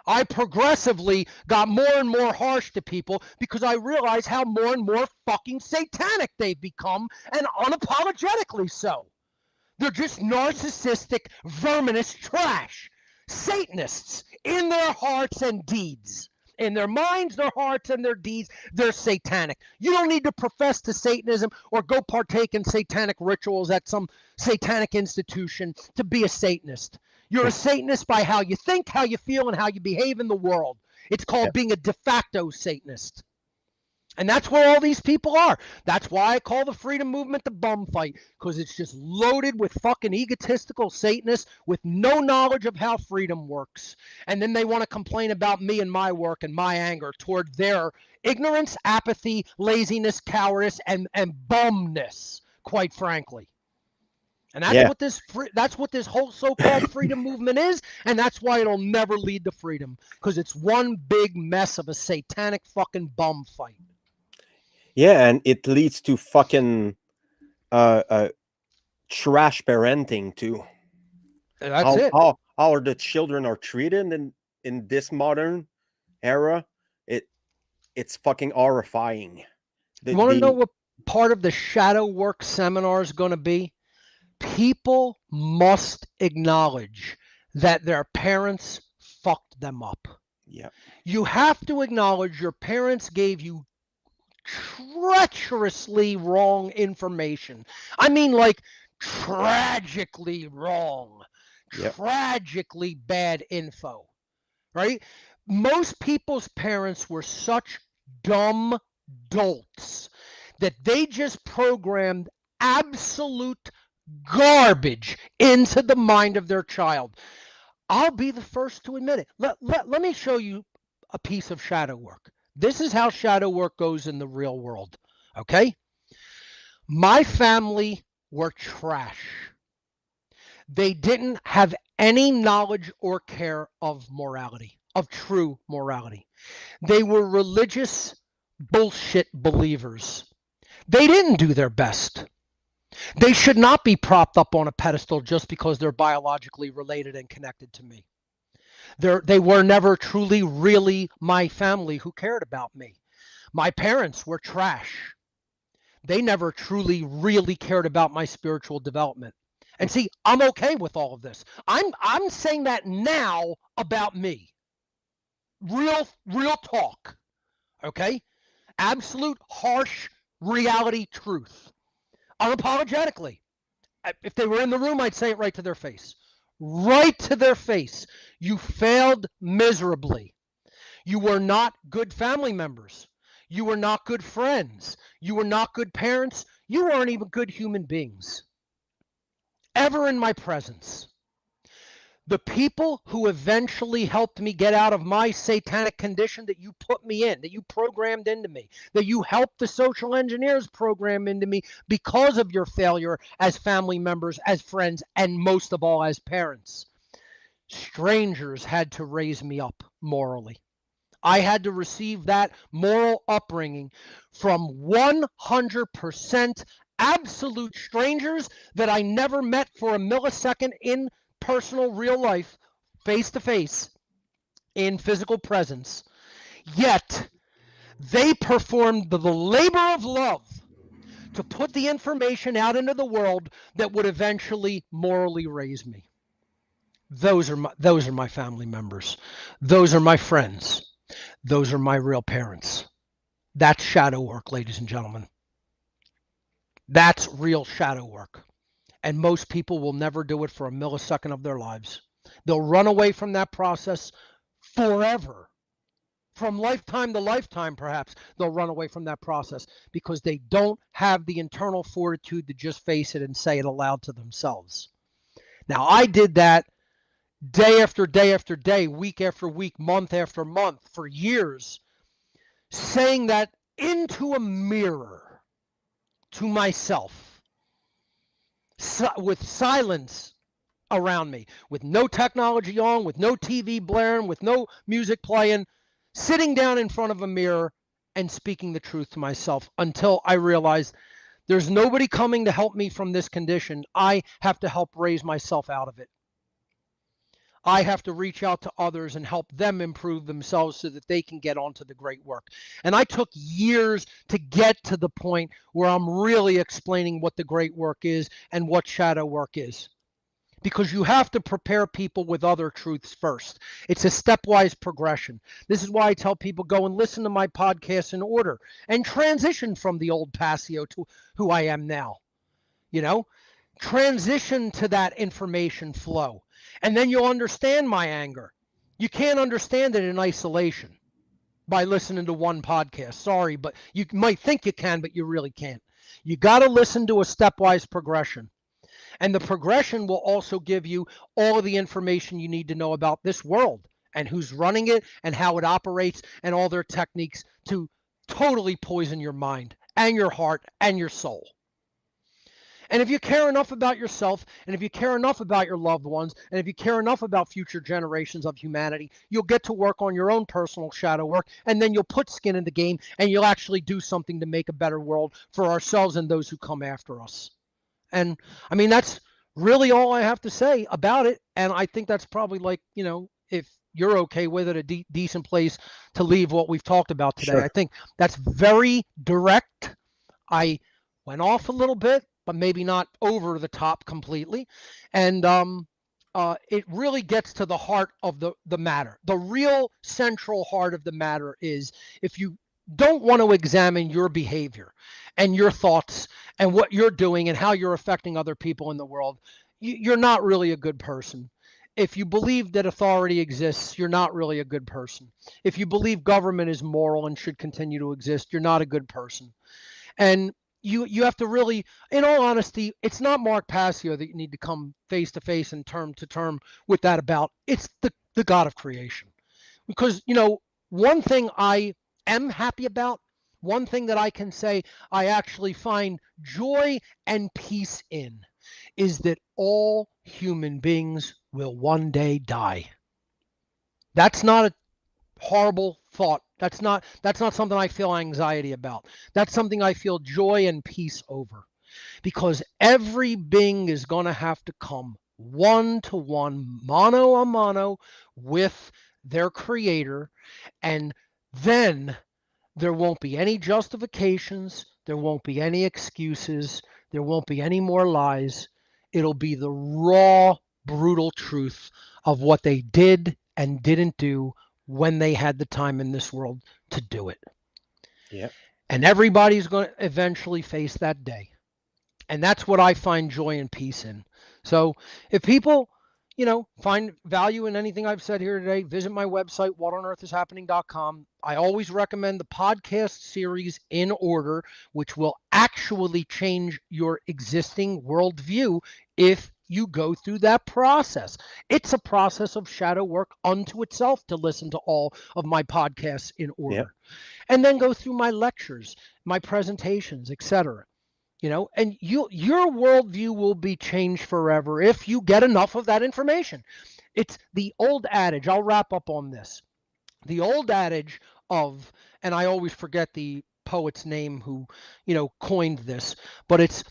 [SPEAKER 2] I progressively got more and more harsh to people because I realized how more and more fucking satanic they've become, and unapologetically so. They're just narcissistic, verminous trash. Satanists in their hearts and deeds. In their minds, their hearts, and their deeds, they're satanic. You don't need to profess to Satanism or go partake in satanic rituals at some satanic institution to be a Satanist. You're a Satanist by how you think, how you feel, and how you behave in the world. It's
[SPEAKER 1] Yeah.
[SPEAKER 2] called being a de facto Satanist. And that's where all these people are. That's why I call the freedom movement the bum fight, because it's just loaded with fucking egotistical Satanists with no knowledge of how freedom works. And then they want to complain about me and my work and my anger toward their ignorance, apathy, laziness, cowardice, and bumness, quite frankly. And
[SPEAKER 1] Yeah.
[SPEAKER 2] that's what this whole so-called freedom movement is, and that's why it'll never lead to freedom, because it's one big mess of a satanic fucking bum fight.
[SPEAKER 1] Yeah, and it leads to fucking uh, uh trash parenting too.
[SPEAKER 2] That's it.
[SPEAKER 1] How are the children are treated in this modern era? It it's fucking horrifying.
[SPEAKER 2] You want to know
[SPEAKER 1] The
[SPEAKER 2] what part of the shadow work seminar is going to be? People must acknowledge that their parents fucked them up.
[SPEAKER 1] Yeah.
[SPEAKER 2] You have to acknowledge your parents gave you treacherously wrong information. I mean, like, tragically wrong,
[SPEAKER 1] Yep.
[SPEAKER 2] tragically bad info, right? Most people's parents were such dumb dolts that they just programmed absolute garbage into the mind of their child. I'll be the first to admit it. Let me show you a piece of shadow work. This is how shadow work goes in the real world. Okay? My family were trash. They didn't have any knowledge or care of morality, of true morality. They were religious bullshit believers. They didn't do their best. They should not be propped up on a pedestal just because they're biologically related and connected to me. They were never truly, really my family who cared about me. My parents were trash. They never truly, really cared about my spiritual development. And see, I'm okay with all of this. I'm saying that now about me. Real talk. Okay? Absolute harsh reality truth. Unapologetically. If they were in the room, I'd say it right to their face. Right to their face. You failed miserably. You were not good family members. You were not good friends. You were not good parents. You weren't even good human beings. Ever in my presence. The people who eventually helped me get out of my satanic condition that you put me in, that you programmed into me, that you helped the social engineers program into me because of your failure as family members, as friends, and most of all as parents. Strangers had to raise me up morally. I had to receive that moral upbringing from 100% absolute strangers that I never met for a millisecond in personal real life, face to face, in physical presence. Yet they performed the labor of love to put the information out into the world that would eventually morally raise me. Those are my family members. Those are my friends. Those are my real parents. That's shadow work, ladies and gentlemen. That's real shadow work. And most people will never do it for a millisecond of their lives. They'll run away from that process forever. From lifetime to lifetime, perhaps, they'll run away from that process because they don't have the internal fortitude to just face it and say it aloud to themselves. Now, I did that day after day after day, week after week, month after month, for years, saying that into a mirror to myself, with silence around me, with no technology on, with no TV blaring, with no music playing, sitting down in front of a mirror and speaking the truth to myself until I realized there's nobody coming to help me from this condition. I have to help raise myself out of it. I have to reach out to others and help them improve themselves so that they can get onto the great work. And I took years to get to the point where I'm really explaining what the great work is and what shadow work is. Because you have to prepare people with other truths first. It's a stepwise progression. This is why I tell people go and listen to my podcast in order and transition from the old Passio to who I am now. You know, transition to that information flow. And then you'll understand my anger. You can't understand it in isolation by listening to one podcast. Sorry, but you might think you can, but you really can't. You got to listen to a stepwise progression. And the progression will also give you all of the information you need to know about this world and who's running it and how it operates and all their techniques to totally poison your mind and your heart and your soul. And if you care enough about yourself, and if you care enough about your loved ones, and if you care enough about future generations of humanity, you'll get to work on your own personal shadow work, and then you'll put skin in the game, and you'll actually do something to make a better world for ourselves and those who come after us. And I mean, that's really all I have to say about it. And I think that's probably like, if you're okay with it, a decent place to leave what we've talked about today. I
[SPEAKER 1] Sure.
[SPEAKER 2] think that's very direct. I went off a little bit, but maybe not over the top completely. And it really gets to the heart of the matter. The real central heart of the matter is if you don't want to examine your behavior and your thoughts and what you're doing and how you're affecting other people in the world, you're not really a good person. If you believe that authority exists, you're not really a good person. If you believe government is moral and should continue to exist, you're not a good person. And you have to really, in all honesty, it's not Mark Passio that you need to come face to face and term to term with that about. It's the God of creation. Because, one thing I am happy about, one thing that I can say I actually find joy and peace in is that all human beings will one day die. That's not a horrible thought. That's not something I feel anxiety about. That's something I feel joy and peace over. Because every being is going to have to come one to one, mano a mano with their creator, and then there won't be any justifications, there won't be any excuses, there won't be any more lies. It'll be the raw, brutal truth of what they did and didn't do when they had the time in this world to do it.
[SPEAKER 1] Yeah.
[SPEAKER 2] And everybody's going to eventually face that day. And that's what I find joy and peace in. So if people, find value in anything I've said here today, visit my website, whatonearthishappening.com. I always recommend the podcast series In Order, which will actually change your existing worldview if you go through that process. It's a process of shadow work unto itself to listen to all of my podcasts in
[SPEAKER 1] Yeah.
[SPEAKER 2] order. And then go through my lectures, my presentations, etc. And your worldview will be changed forever if you get enough of that information. It's the old adage. I'll wrap up on this. The old adage of, and I always forget the poet's name who, coined this, but it's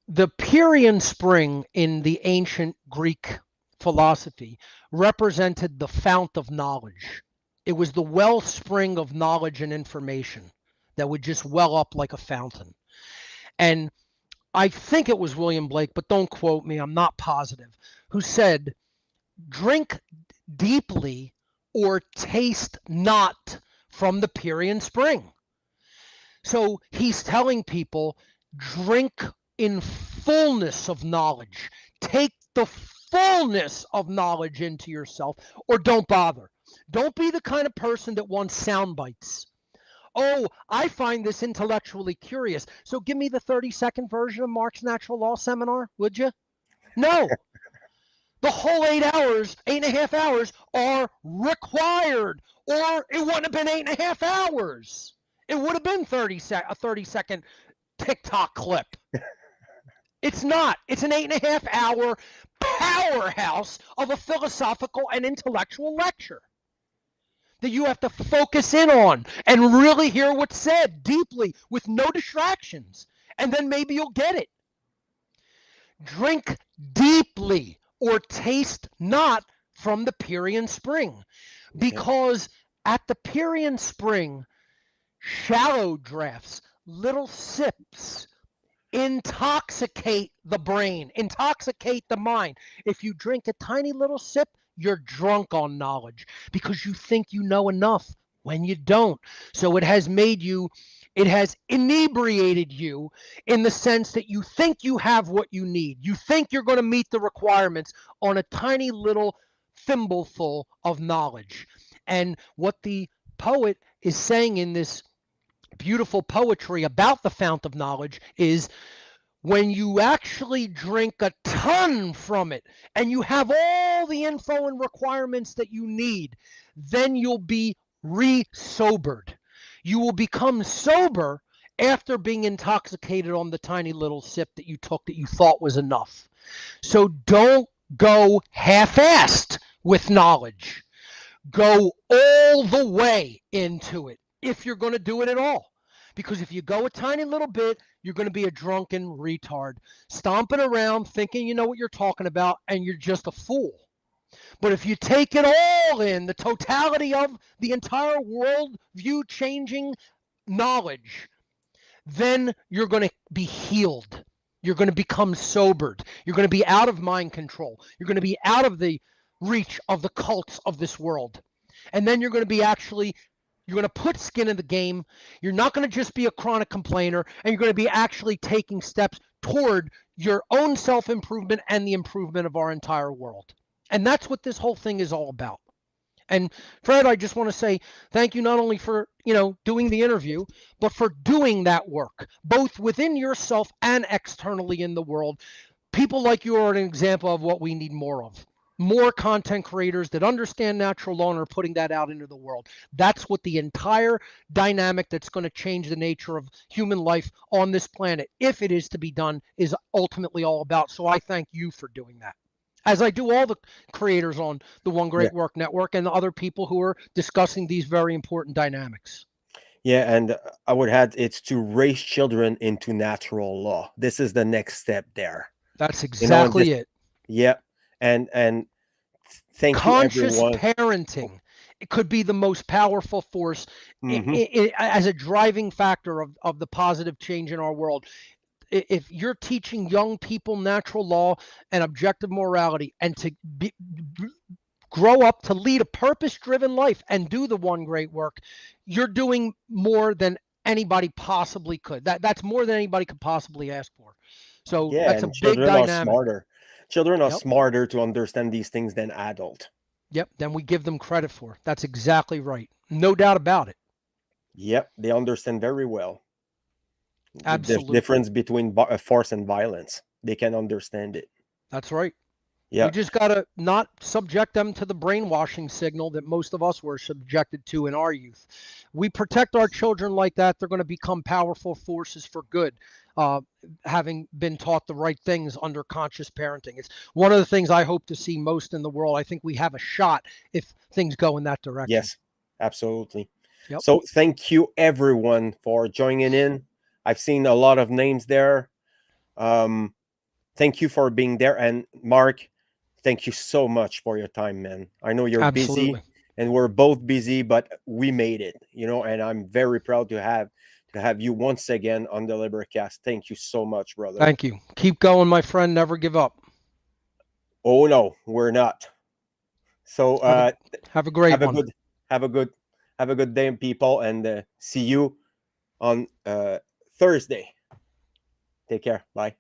[SPEAKER 2] the Pierian spring in the ancient Greek philosophy represented the fount of knowledge. It was the wellspring of knowledge and information that would just well up like a fountain. And I think it was William Blake, but don't quote me, I'm not positive, who said, drink deeply or taste not from the Pierian spring. So he's telling people, drink in fullness of knowledge. Take the fullness of knowledge into yourself, or don't bother. Don't be the kind of person that wants sound bites. Oh, I find this intellectually curious. So give me the 30-second version of Mark's Natural Law Seminar, would you? No. The whole 8 hours, 8.5 hours are required, or it wouldn't have been 8.5 hours. It would have been a 30-second TikTok clip. It's not. It's an 8.5 hour powerhouse of a philosophical and intellectual lecture. that you have to focus in on and really hear what's said deeply with no distractions. And then maybe you'll get it. Drink deeply or taste not from the Pierian spring,
[SPEAKER 1] Okay.
[SPEAKER 2] because at the Pierian spring, shallow drafts, little sips, intoxicate the brain, intoxicate the mind. If you drink a tiny little sip, you're drunk on knowledge because you think you know enough when you don't. So it has inebriated you in the sense that you think you have what you need. You think you're going to meet the requirements on a tiny little thimbleful of knowledge. And what the poet is saying in this beautiful poetry about the fount of knowledge is, when you actually drink a ton from it and you have all the info and requirements that you need, then you'll be re-sobered. You will become sober after being intoxicated on the tiny little sip that you took that you thought was enough. So don't go half-assed with knowledge. Go all the way into it if you're going to do it at all. Because if you go a tiny little bit, you're going to be a drunken retard, stomping around thinking you know what you're talking about, and you're just a fool. But if you take it all in, the totality of the entire world view changing knowledge, then you're going to be healed. You're going to become sobered. You're going to be out of mind control. You're going to be out of the reach of the cults of this world. And then you're going to be you're going to put skin in the game. You're not going to just be a chronic complainer, and you're going to be actually taking steps toward your own self-improvement and the improvement of our entire world. And that's what this whole thing is all about. And Fred, I just want to say thank you not only for, doing the interview, but for doing that work, both within yourself and externally in the world. People like you are an example of what we need more of. More content creators that understand natural law and are putting that out into the world. That's what the entire dynamic that's going to change the nature of human life on this planet, if it is to be done, is ultimately all about. So I thank you for doing that, as I do all the creators on the One
[SPEAKER 1] Yeah.
[SPEAKER 2] Great Work Network and the other people who are discussing these very important dynamics.
[SPEAKER 1] Yeah, and I would add it's to raise children into natural law. This is the next step there.
[SPEAKER 2] That's
[SPEAKER 1] And this,
[SPEAKER 2] exactly it.
[SPEAKER 1] yeah, and thank you
[SPEAKER 2] Conscious
[SPEAKER 1] everyone.
[SPEAKER 2] parenting, it could be the most powerful force
[SPEAKER 1] Hmm.
[SPEAKER 2] as a driving factor of the positive change in our world. If you're teaching young people natural law and objective morality, and to grow up to lead a purpose-driven life and do the one great work, you're doing more than anybody possibly could. That's more than anybody could possibly ask for. So
[SPEAKER 1] Yeah,
[SPEAKER 2] that's a
[SPEAKER 1] and
[SPEAKER 2] big
[SPEAKER 1] children are
[SPEAKER 2] dynamic.
[SPEAKER 1] smarter. Children are
[SPEAKER 2] Yep.
[SPEAKER 1] smarter to understand these things than adult.
[SPEAKER 2] Yep. Then we give them credit for. That's exactly right. No doubt about it.
[SPEAKER 1] Yep, they understand very well the
[SPEAKER 2] Absolutely.
[SPEAKER 1] difference between force and violence. They can understand it.
[SPEAKER 2] That's right. We
[SPEAKER 1] Yeah.
[SPEAKER 2] just got to not subject them to the brainwashing signal that most of us were subjected to in our youth. We protect our children like that, they're going to become powerful forces for good, uh, having been taught the right things under conscious parenting. It's one of the things I hope to see most in the world. I think we have a shot if things go in that direction.
[SPEAKER 1] Yes, absolutely.
[SPEAKER 2] Yep.
[SPEAKER 1] So thank you everyone for joining in. I've seen a lot of names there. Um, thank you for being there. And Mark, thank you so much for your time, man. I know you're busy
[SPEAKER 2] Absolutely.
[SPEAKER 1] and we're both busy, but we made it, and I'm very proud to have you once again on the Libercast. Thank you so much, brother.
[SPEAKER 2] Thank you. Keep going, my friend. Never give up.
[SPEAKER 1] Oh no, we're not. So
[SPEAKER 2] Have a have a great
[SPEAKER 1] have a
[SPEAKER 2] one.
[SPEAKER 1] good have a good have a good day, people, and see you on Thursday. Take care. Bye.